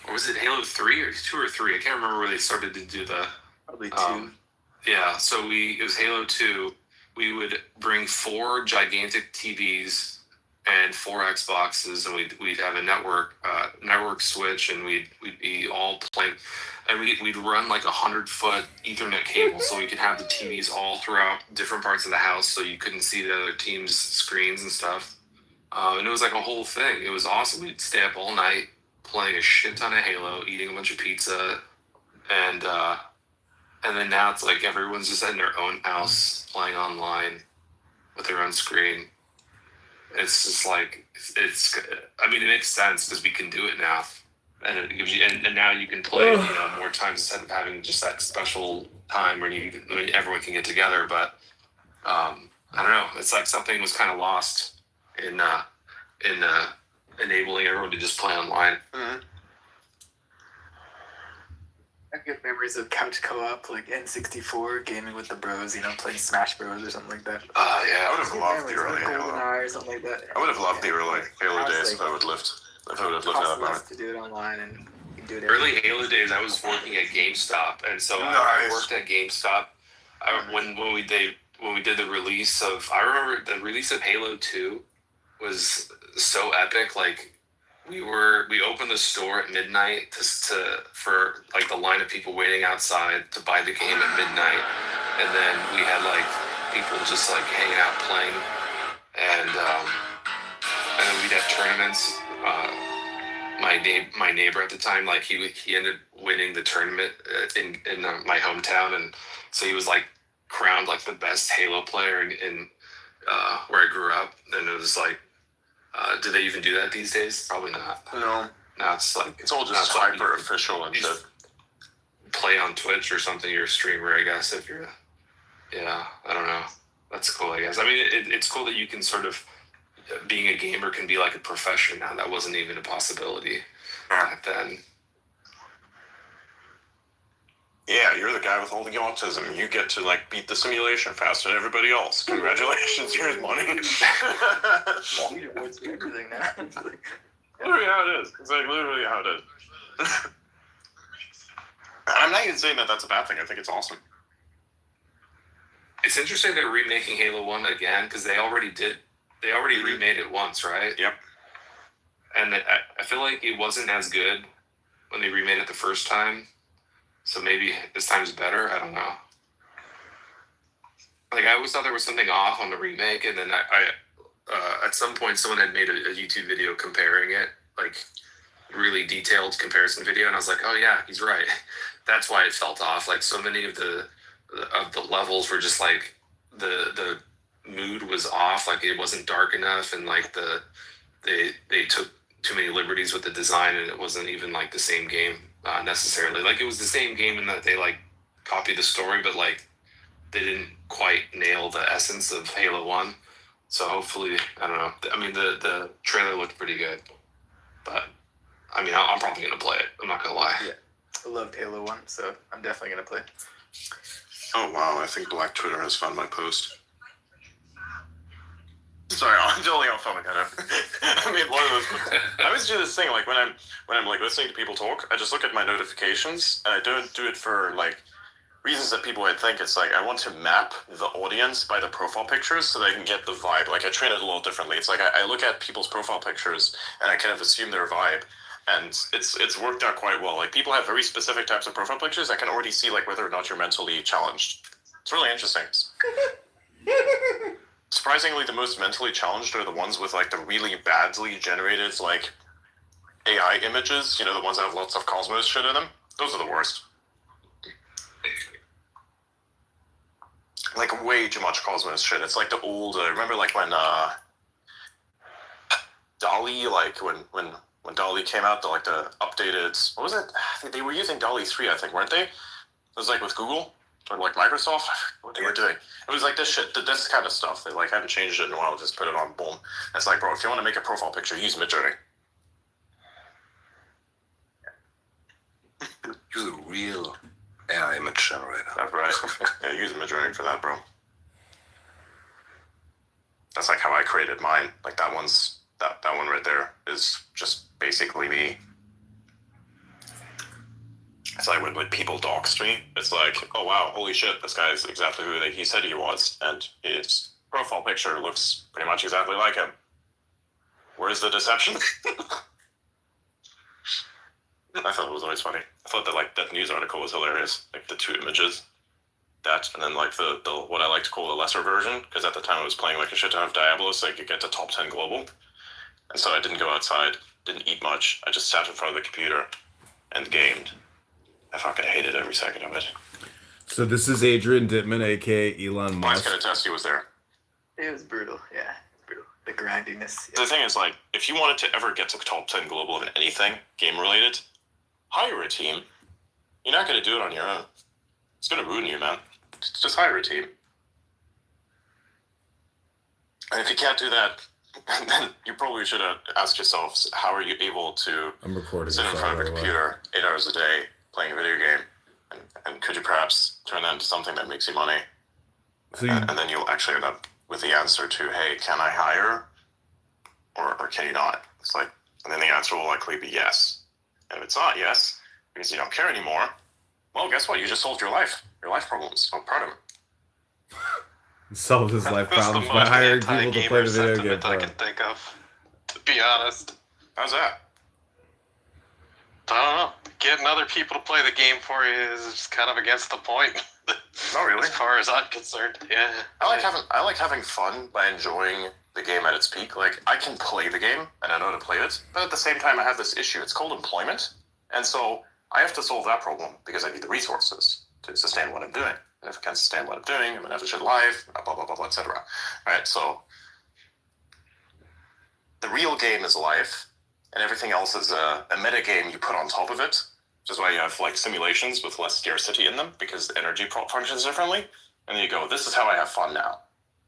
or was it Halo 3 or 2 or 3? I can't remember where they started to do the... Probably 2. Yeah, so it was Halo 2. We would bring 4 gigantic TVs and 4 Xboxes, and we'd have a network switch, and we'd be all playing... And we'd run like 100-foot Ethernet cable so we could have the TVs all throughout different parts of the house so you couldn't see the other team's screens and stuff. And it was like a whole thing. It was awesome. We'd stay up all night playing a shit ton of Halo, eating a bunch of pizza, and then now it's like everyone's just in their own house playing online with their own screen. It's just like I mean, it makes sense because we can do it now, and it gives you and now you can play more times instead of having just that special time when everyone can get together. But I don't know. It's like something was kind of lost in enabling everyone to just play online. I have good memories of couch co-op, like N64, gaming with the bros, playing Smash Bros or something like that. Yeah, I would have loved the early Halo. Or something like that. I would have loved the early Halo days if I would have lived at that point. To do it online and you can do it. Early Halo days, I was working at GameStop, and so I worked at GameStop. When we did the release of, I remember the release of Halo 2 was so epic. Like we opened the store at midnight for like the line of people waiting outside to buy the game at midnight, and then we had like people just like hanging out playing, and then we'd have tournaments. My neighbor at the time, like he ended up winning the tournament in my hometown, and so he was like crowned like the best Halo player in where I grew up. And it was like, do they even do that these days? Probably not. No. Now it's like it's all just hyper official and shit. Play on Twitch or something. You're a streamer, I guess. If you're, I don't know. That's cool, I guess. I mean, it's cool that you can sort of being a gamer can be like a profession now. That wasn't even a possibility back then. Yeah, you're the guy with all the autism. You get to like beat the simulation faster than everybody else. Congratulations, here's money. Everything now. Literally how it is. It's like literally how it is. I'm not even saying that that's a bad thing. I think it's awesome. It's interesting they're remaking Halo 1 again because they already remade it once, right? Yep. And I feel like it wasn't as good when they remade it the first time. So maybe this time's better. I don't know. Like I always thought there was something off on the remake, and then I at some point someone had made a YouTube video comparing it, like really detailed comparison video, and I was like, oh yeah, he's right. That's why it felt off. Like so many of the levels were just like the mood was off. Like it wasn't dark enough, and like they took too many liberties with the design, and it wasn't even like the same game necessarily. Like it was the same game in that they like copied the story, but like they didn't quite nail the essence of Halo 1. So hopefully, I don't know. I mean, the trailer looked pretty good, but I mean, I'm probably gonna play it. I'm not gonna lie. Yeah, I loved Halo 1, so I'm definitely gonna play. Oh wow, I think Black Twitter has found my post. Sorry, I'm totally on phone again. I mean, one of those. I always do this thing, like when I'm like listening to people talk, I just look at my notifications, and I don't do it for like reasons that people would think. It's like I want to map the audience by the profile pictures so they can get the vibe. Like I train it a little differently. It's like I look at people's profile pictures and I kind of assume their vibe, and it's worked out quite well. Like people have very specific types of profile pictures. I can already see like whether or not you're mentally challenged. It's really interesting. Surprisingly, the most mentally challenged are the ones with like the really badly generated like AI images. You know, the ones that have lots of Cosmos shit in them. Those are the worst. Like way too much Cosmos shit. It's like the old. Remember, like when DALL-E, like when DALL-E came out, the updated. What was it? I think they were using DALL-E 3, I think, weren't they? It was like with Google or like Microsoft. What they were doing. It was like this shit, this kind of stuff. They like haven't changed it in a while. Just put it on. Boom. It's like, bro, if you want to make a profile picture, use Midjourney. Use a real AI image generator. That's right. Yeah, use Midjourney for that, bro. That's like how I created mine. Like that one right there is just basically me. It's like when people doxed me, it's like, oh wow, holy shit, this guy is exactly who he said he was, and his profile picture looks pretty much exactly like him. Where's the deception? I thought it was always funny. I thought that like that news article was hilarious. Like the two images, that, and then like the what I like to call the lesser version, because at the time I was playing like a shit ton of Diablo, so I could get to top 10 global, and so I didn't go outside, didn't eat much. I just sat in front of the computer and gamed. I fucking hated every second of it. So this is Adrian Dittman, aka Elon I was Musk. gonna test he was there. It was brutal, yeah. Brutal. The grindiness. The thing is, like, if you wanted to ever get to top 10 global of anything game related, hire a team. You're not gonna do it on your own. It's gonna ruin you, man. Just hire a team. And if you can't do that, then you probably should ask yourself, how are you able to I'm recording sit in this, front by of a the way. computer 8 hours a day playing a video game, and could you perhaps turn that into something that makes you money? So you, And then you'll actually end up with the answer to, hey, can I hire, or can you not? It's like, and then the answer will likely be yes. And if it's not yes, because you don't care anymore, well, guess what? You just solved your life problems. I'm proud of it. solve his life That's the problems by most hiring people to anti-gamer play the video game sentiment for I him. can think of. To be honest, How's that? I don't know. Getting other people to play the game for you is kind of against the point. Not really. As far as I'm concerned, yeah. I like having fun by enjoying the game at its peak. Like, I can play the game and I know how to play it, but at the same time I have this issue. It's called employment, and so I have to solve that problem because I need the resources to sustain what I'm doing. And if I can't sustain what I'm doing, I'm gonna have to shit live, blah blah blah blah, etc. Right? So the real game is life, and everything else is a meta game you put on top of it, which is why you have like simulations with less scarcity in them, because the energy functions differently. And then you go, this is how I have fun now.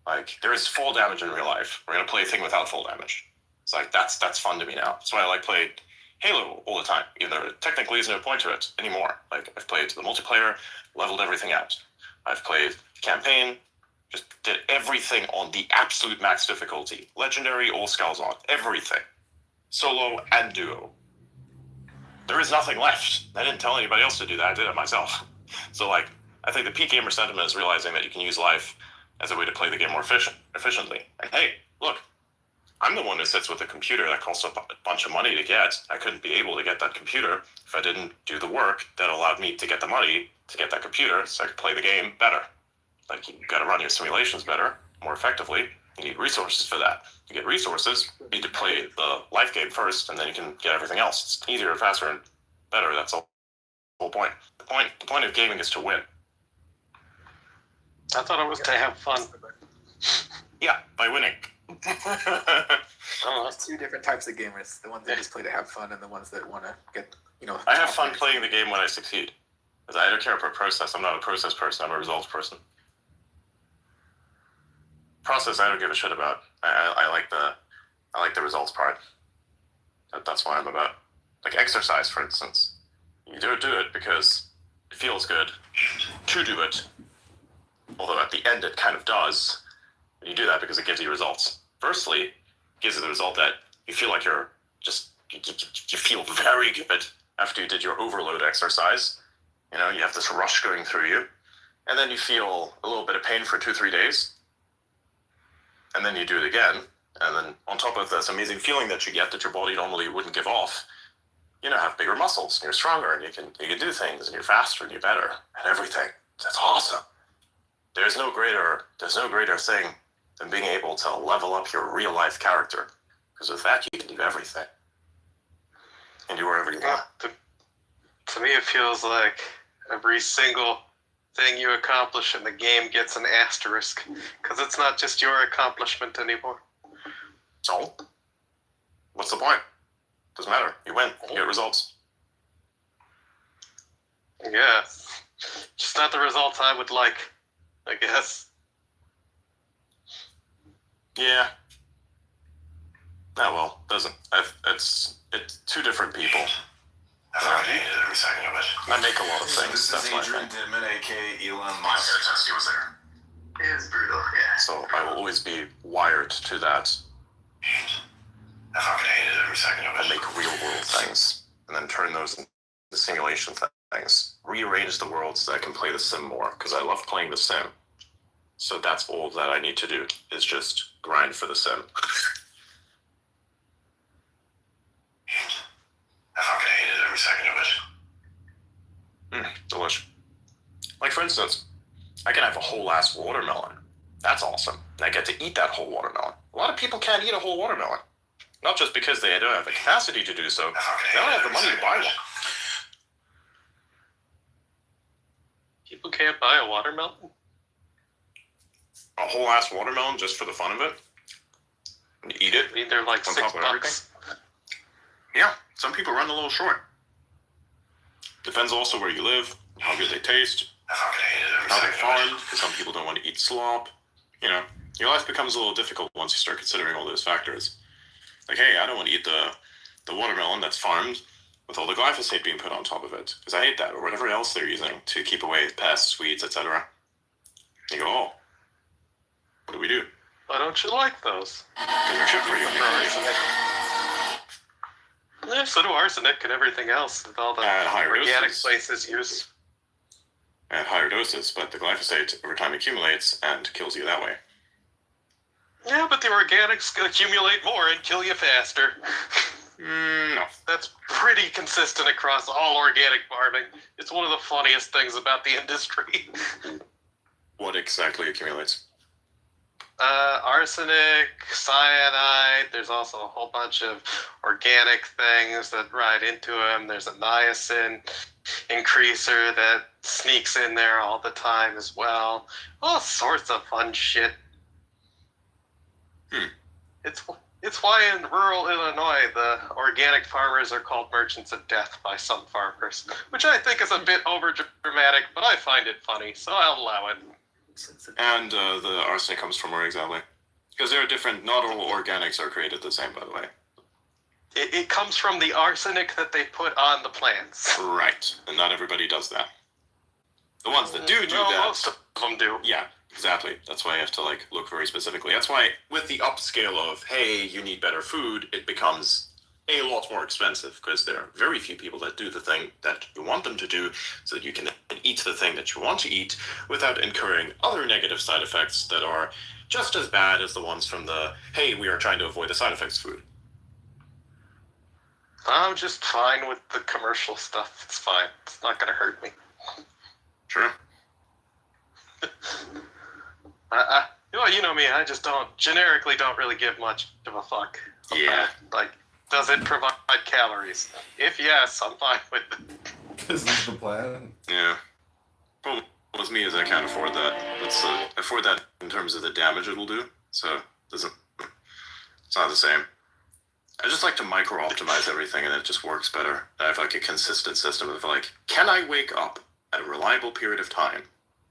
Like, there is fall damage in real life. We're gonna play a thing without fall damage. It's like that's fun to me now. That's why I like playing Halo all the time, even though technically there's no point to it anymore. Like, I've played the multiplayer, leveled everything out. I've played campaign, just did everything on the absolute max difficulty. Legendary, all skulls on, everything. Solo and duo. There is nothing left. I didn't tell anybody else to do that. I did it myself. So, like, I think the peak gamer sentiment is realizing that you can use life as a way to play the game more efficiently. And hey, look, I'm the one who sits with a computer that costs a bunch of money to get. I couldn't be able to get that computer if I didn't do the work that allowed me to get the money to get that computer so I could play the game better. Like, you gotta run your simulations better, more effectively, You need resources for that. To get resources, you need to play the life game first, and then you can get everything else. It's easier, faster, and better. That's the whole point. The point of gaming is to win. I thought it was to have fun. Yeah, by winning. There's two different types of gamers. The ones that just play to have fun and the ones that want to get, I have fun playing the game when I succeed. Because I don't care about process. I'm not a process person. I'm a results person. Process, I don't give a shit about. I like the results part. That's why I'm about. Like exercise, for instance. You do it because it feels good to do it. Although at the end it kind of does. You do that because it gives you results. Firstly, it gives you the result that you feel like you're just, you feel very good after you did your overload exercise. You know, you have this rush going through you. And then you feel a little bit of pain for 2-3 days. And then you do it again. And then on top of this amazing feeling that you get that your body normally wouldn't give off, you have bigger muscles and you're stronger and you can do things and you're faster and you're better at everything. That's awesome. There's no greater thing than being able to level up your real life character. Because with that you can do everything. And do wherever you want. To me it feels like every single thing you accomplish in the game gets an asterisk. Because it's not just your accomplishment anymore. So, what's the point? Doesn't matter. You win. You get results. Yeah. Just not the results I would like, I guess. Yeah. Oh well, doesn't. It's two different people. I hated every second of it. I make a lot of things. This is That's my Adrian thing. Dittman, aka Elon Musk. Since he was there. It was brutal, yeah. So I will always be wired to that. I fucking hated every second of it. And make real world things, and then turn those into simulation things. Rearrange the world so that I can play the sim more, because I love playing the sim. So that's all that I need to do, is just grind for the sim. I fucking hated every second of it. Delish. Like for instance, I can have a whole ass watermelon. That's awesome. And I get to eat that whole watermelon. A lot of people can't eat a whole watermelon. Not just because they don't have the capacity to do so, they don't have the money to buy one. People can't buy a watermelon? A whole ass watermelon just for the fun of it? And eat it? I mean, they're like on $6. top of everything? Yeah, some people run a little short. Depends also where you live, how good they taste, I fucking hated every how they're second of it. farmed, because some people don't want to eat slop. You know, your life becomes a little difficult once you start considering all those factors. Like, hey, I don't want to eat the watermelon that's farmed with all the glyphosate being put on top of it, because I hate that, or whatever else they're using to keep away pests, weeds, etc. You go, oh, what do we do? Why don't you like those? Because they're shit for you. Yeah, so do arsenic and everything else with all the At higher organic doses. places use. At higher doses, but the glyphosate over time accumulates and kills you that way. Yeah, but the organics accumulate more and kill you faster. No. That's pretty consistent across all organic farming. It's one of the funniest things about the industry. What exactly accumulates? Arsenic, cyanide, there's also a whole bunch of organic things that ride into them. There's a niacin increaser that sneaks in there all the time as well. All sorts of fun shit. It's why in rural Illinois the organic farmers are called merchants of death by some farmers, which I think is a bit over dramatic, but I find it funny, so I'll allow it. And the arsenic comes from where exactly? Because there are different, not all organics are created the same, by the way. It comes from the arsenic that they put on the plants. Right, and not everybody does that. The ones that do No, that... most of them do. Yeah, exactly. That's why you have to look very specifically. That's why with the upscale of, hey, you need better food, it becomes a lot more expensive because there are very few people that do the thing that you want them to do so that you can eat the thing that you want to eat without incurring other negative side effects that are just as bad as the ones from the, hey, we are trying to avoid the side effects food. I'm just fine with the commercial stuff. It's fine. It's not going to hurt me. Sure. Well, you know me. I just generically don't really give much of a fuck. Yeah. Like, does it provide calories? If yes, I'm fine with it. This is the plan. Yeah. Well, with me is I can't afford that. Let's afford that in terms of the damage it'll do. So it's not the same. I just like to micro optimize everything, and it just works better. I have like a consistent system of like, can I wake up at a reliable period of time,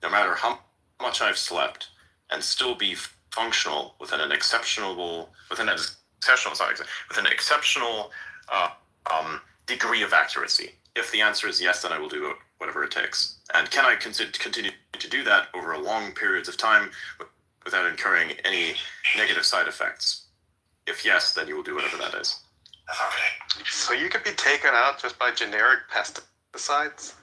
no matter how much I've slept, and still be functional within an exceptional degree of accuracy? If the answer is yes, then I will do whatever it takes. And can I continue to do that over long periods of time without incurring any negative side effects? If yes, then you will do whatever that is. Okay. So you could be taken out just by generic pesticides?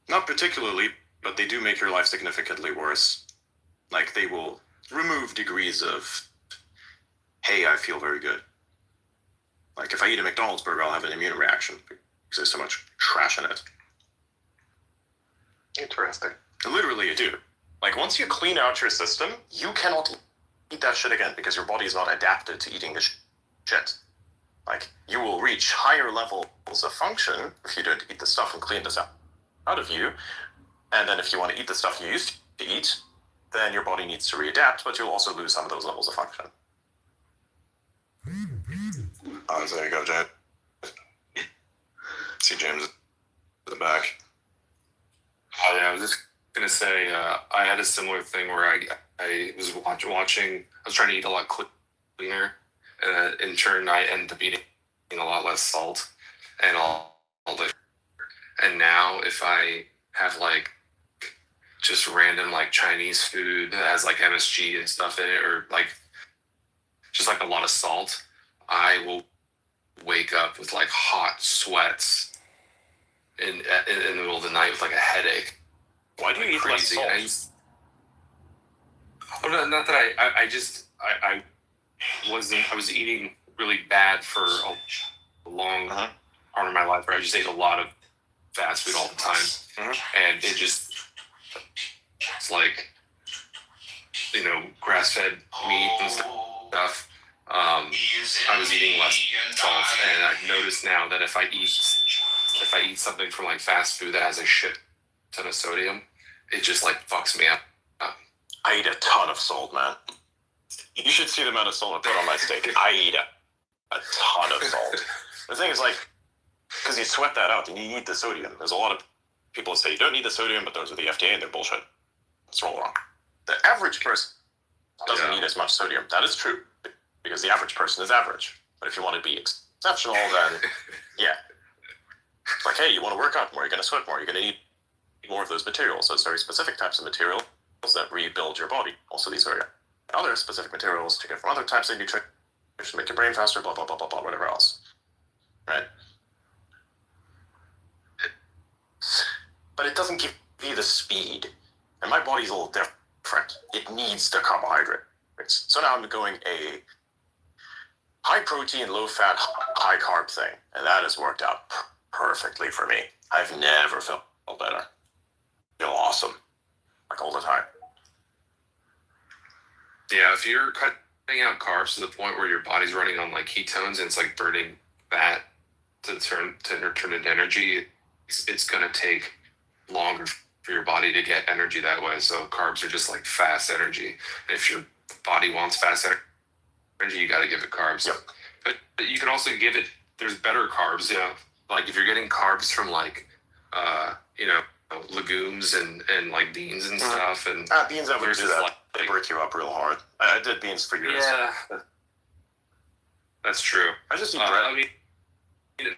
Not particularly, but they do make your life significantly worse. Like, they will remove degrees of, hey, I feel very good. Like, if I eat a McDonald's burger, I'll have an immune reaction because there's so much trash in it. Interesting. Literally, you do. Like, once you clean out your system, you cannot eat that shit again because your body is not adapted to eating this shit. Like, you will reach higher levels of function if you don't eat the stuff and clean this out of you. And then if you want to eat the stuff you used to eat, then your body needs to readapt, but you'll also lose some of those levels of function. Oh, so there you go, James. See James at the back. Oh yeah, I was just gonna say I had a similar thing where I was watching. I was trying to eat a lot cleaner. In turn, I ended up eating a lot less salt and all the. And now, if I have like just random like Chinese food that has like MSG and stuff in it, or like just like a lot of salt, I will wake up with like hot sweats in the middle of the night with like a headache. Why do you eat less salt? Not that I was eating really bad for a long part of my life where I just ate a lot of fast food all the time. And it's like, grass-fed meat and stuff. I was eating less salt, and I've noticed now that if I eat something from like fast food that has a shit ton of sodium, it just like fucks me up. I eat a ton of salt, man. You should see the amount of salt I put on my steak. I eat a ton of salt. The thing is, like, because you sweat that out and you need the sodium. There's a lot of people that say you don't need the sodium, but those are the FDA and they're bullshit. It's all wrong. The average person doesn't need as much sodium. That is true, because the average person is average. But if you want to be exceptional, then yeah. It's like, hey, you want to work out more, you're going to sweat more, you're going to need more of those materials, those very specific types of materials that rebuild your body. Also, these very other specific materials to get from other types of nutrition to make your brain faster, blah, blah, blah, blah, blah, whatever else. Right? But it doesn't give you the speed. And my body's a little different. It needs the carbohydrates. So now I'm going a high protein, low fat, high carb thing. And that has worked out perfectly for me. I've never felt better. I feel awesome. Like all the time. Yeah, if you're cutting out carbs to the point where your body's running on like ketones and it's like burning fat to turn into energy, it's gonna take longer for your body to get energy that way. So carbs are just like fast energy. And if your body wants fast energy, you got to give it carbs. Yep. But you can also give it. There's better carbs. Like if you're getting carbs from like, legumes and like beans and stuff. And beans, I would do that. They break you up real hard. I did beans for years. Yeah, that's true. I just eat bread. I mean,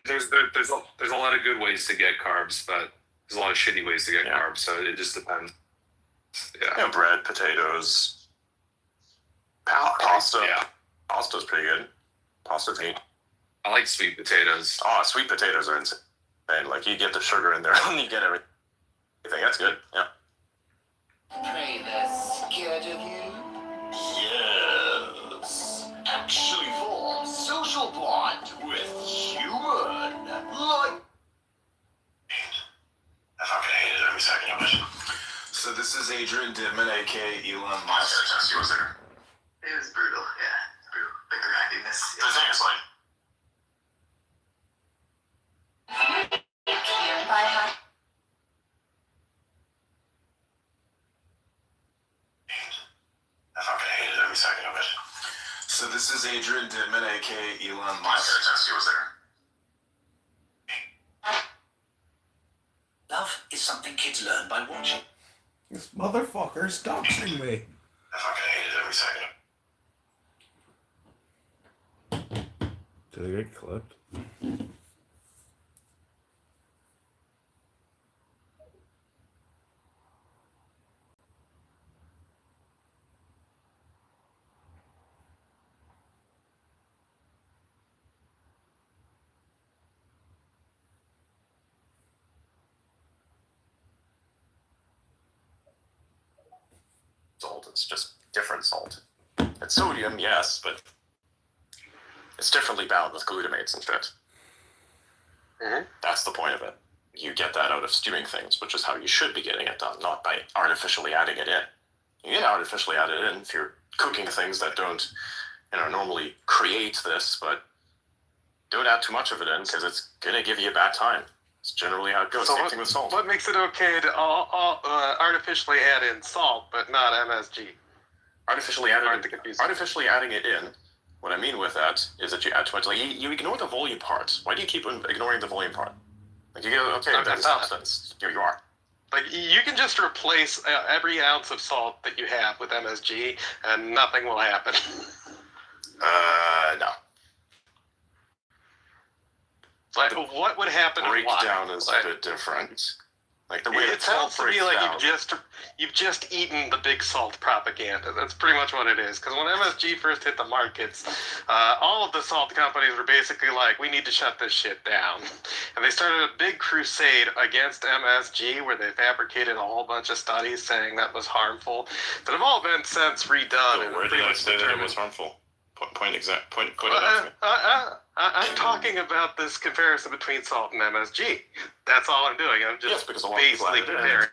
there's a lot of good ways to get carbs, but there's a lot of shitty ways to get carbs. So it just depends. Yeah. Bread, potatoes, pasta. Yeah, pasta's pretty good. Pasta's neat. I like sweet potatoes. Oh, sweet potatoes are insane. Like you get the sugar in there, and you get everything. That's good. Yeah. Hey, they're scared of you? Yes. Actually form social bond with human. Like... I fucking hate it every second of it. So this is is Adrian Dittman, aka Elon Musk. He was there. It was brutal, yeah. Brutal. The grindiness. The thing is like, I fucking hated every second of it. So this is Adrian Dittman, aka Elon Musk. He was there. Love is something kids learn by watching. This motherfucker's doxing me. I fucking hated every second of it. Did they get clipped? Salt, it's just different salt. It's sodium, yes, but it's differently bound with glutamates and shit. That's the point of it. You get that out of stewing things, which is how you should be getting it done, not by artificially adding it in. You can artificially add it in if you're cooking things that don't, normally create this, but don't add too much of it in because it's gonna give you a bad time. It's generally how it goes. Same thing with salt. What makes it okay to artificially add in salt, but not MSG? Artificially adding it in. What I mean with that is that you add too much. Like you ignore the volume part. Why do you keep ignoring the volume part? Like you go, okay, that's substance. Here you are. Like you can just replace every ounce of salt that you have with MSG, and nothing will happen. No. Like, what would happen? Breakdown is a bit different. Like the way it sounds to me like you've just eaten the big salt propaganda. That's pretty much what it is. Because when MSG first hit the markets, all of the salt companies were basically like, we need to shut this shit down. And they started a big crusade against MSG where they fabricated a whole bunch of studies saying that was harmful that have all been since redone. So where did I say that it was harmful? Point it out to me. I'm talking about this comparison between salt and MSG. That's all I'm doing. I'm just because a lot of people basically comparing.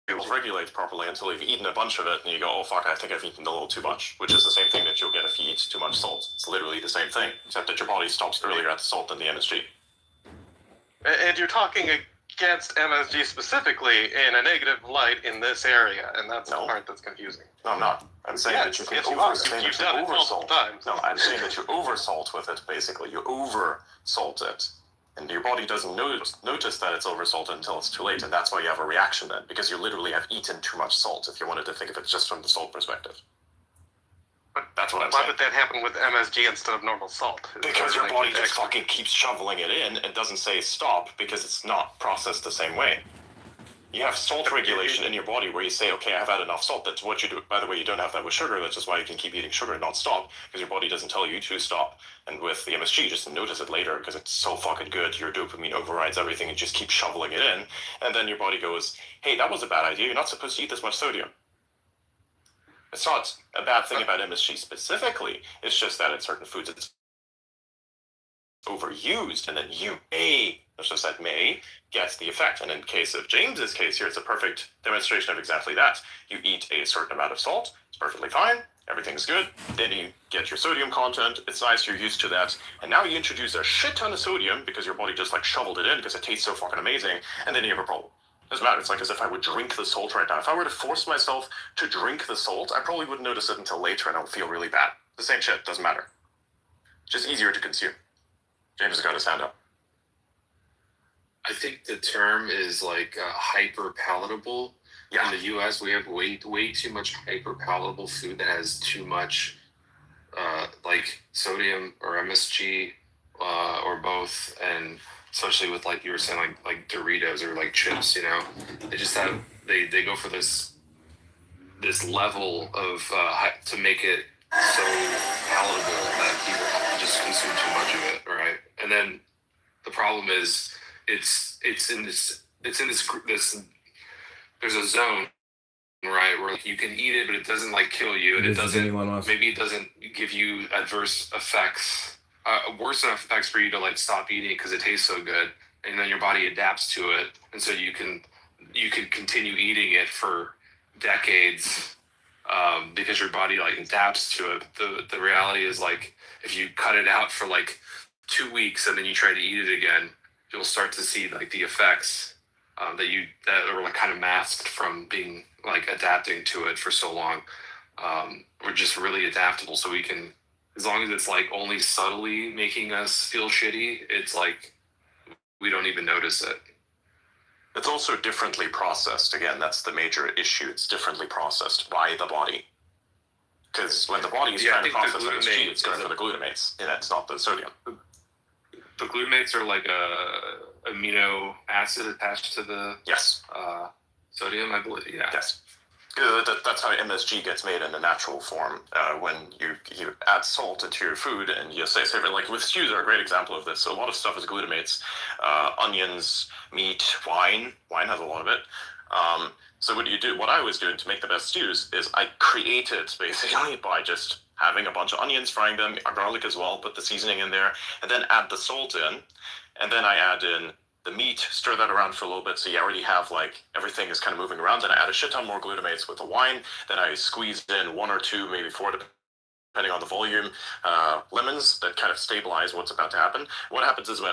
It regulates properly until you've eaten a bunch of it and you go, oh fuck, I think I've eaten a little too much, which is the same thing that you'll get if you eat too much salt. It's literally the same thing, except that your body stops earlier at the salt than the MSG. And you're talking against MSG specifically in a negative light in this area, and that's the part that's confusing. No, I'm not. I'm saying that you can oversalt. No, I'm saying that you oversalt with it, basically. You oversalt it. And your body doesn't notice that it's oversalted until it's too late, and that's why you have a reaction then, because you literally have eaten too much salt, if you wanted to think of it just from the salt perspective. But that's what I'm saying. Why would that happen with MSG instead of normal salt? Because your body just fucking keeps shoveling it in and doesn't say stop because it's not processed the same way. You have salt regulation in your body where you say, okay, I've had enough salt. That's what you do. By the way, you don't have that with sugar. That's just why you can keep eating sugar and not stop, because your body doesn't tell you to stop. And with the MSG, you just notice it later because it's so fucking good. Your dopamine overrides everything and just keeps shoveling it in. And then your body goes, hey, that was a bad idea. You're not supposed to eat this much sodium. It's not a bad thing about MSG specifically. It's just that in certain foods it's overused, and then you may get the effect. And in case of James's case here, it's a perfect demonstration of exactly that. You eat a certain amount of salt, it's perfectly fine, everything's good, then you get your sodium content, it's nice, you're used to that, and now you introduce a shit ton of sodium because your body just like shoveled it in because it tastes so fucking amazing, and then you have a problem. Doesn't matter. It's like as if I would drink the salt right now. If I were to force myself to drink the salt, I probably wouldn't notice it until later and I would feel really bad. The same shit, doesn't matter. Just easier to consume. James has got his hand up. I think the term is like hyper palatable. Yeah. In the U.S., we have way too much hyper palatable food that has too much, like sodium or MSG, or both, and especially with like you were saying, like Doritos or like chips. You know, they just have they go for this level of to make it so palatable that people just consume too much of it, right? And then the problem is. It's in this there's a zone, right, where you can eat it but it doesn't like kill you, and it doesn't give you adverse effects, worse enough effects for you to like stop eating because it tastes so good, and then your body adapts to it, and so you can continue eating it for decades, because your body like adapts to it. The reality is like if you cut it out for like 2 weeks and then you try to eat it again, you'll start to see like the effects that are like kind of masked from being like adapting to it for so long. We're just really adaptable, so we can, as long as it's like only subtly making us feel shitty, it's like we don't even notice it. It's also differently processed. Again, that's the major issue. It's differently processed by the body. Because when the body is trying to process MSG, it's going for the glutamates, and it's not the sodium. The glutamates are like a amino acid attached to the sodium, I believe. Yeah. Yes. That's how MSG gets made in the natural form. When you add salt into your food, and you say like with stews are a great example of this. So a lot of stuff is glutamates, onions, meat, wine. Wine has a lot of it. So what do you do? What I was doing to make the best stews is I create it basically by just having a bunch of onions, frying them, garlic as well, put the seasoning in there, and then add the salt in, and then I add in the meat, stir that around for a little bit, so you already have like everything is kind of moving around. Then I add a shit ton more glutamates with the wine. Then I squeeze in 1 or 2, maybe 4, depending on the volume, lemons that kind of stabilize what's about to happen. What happens is when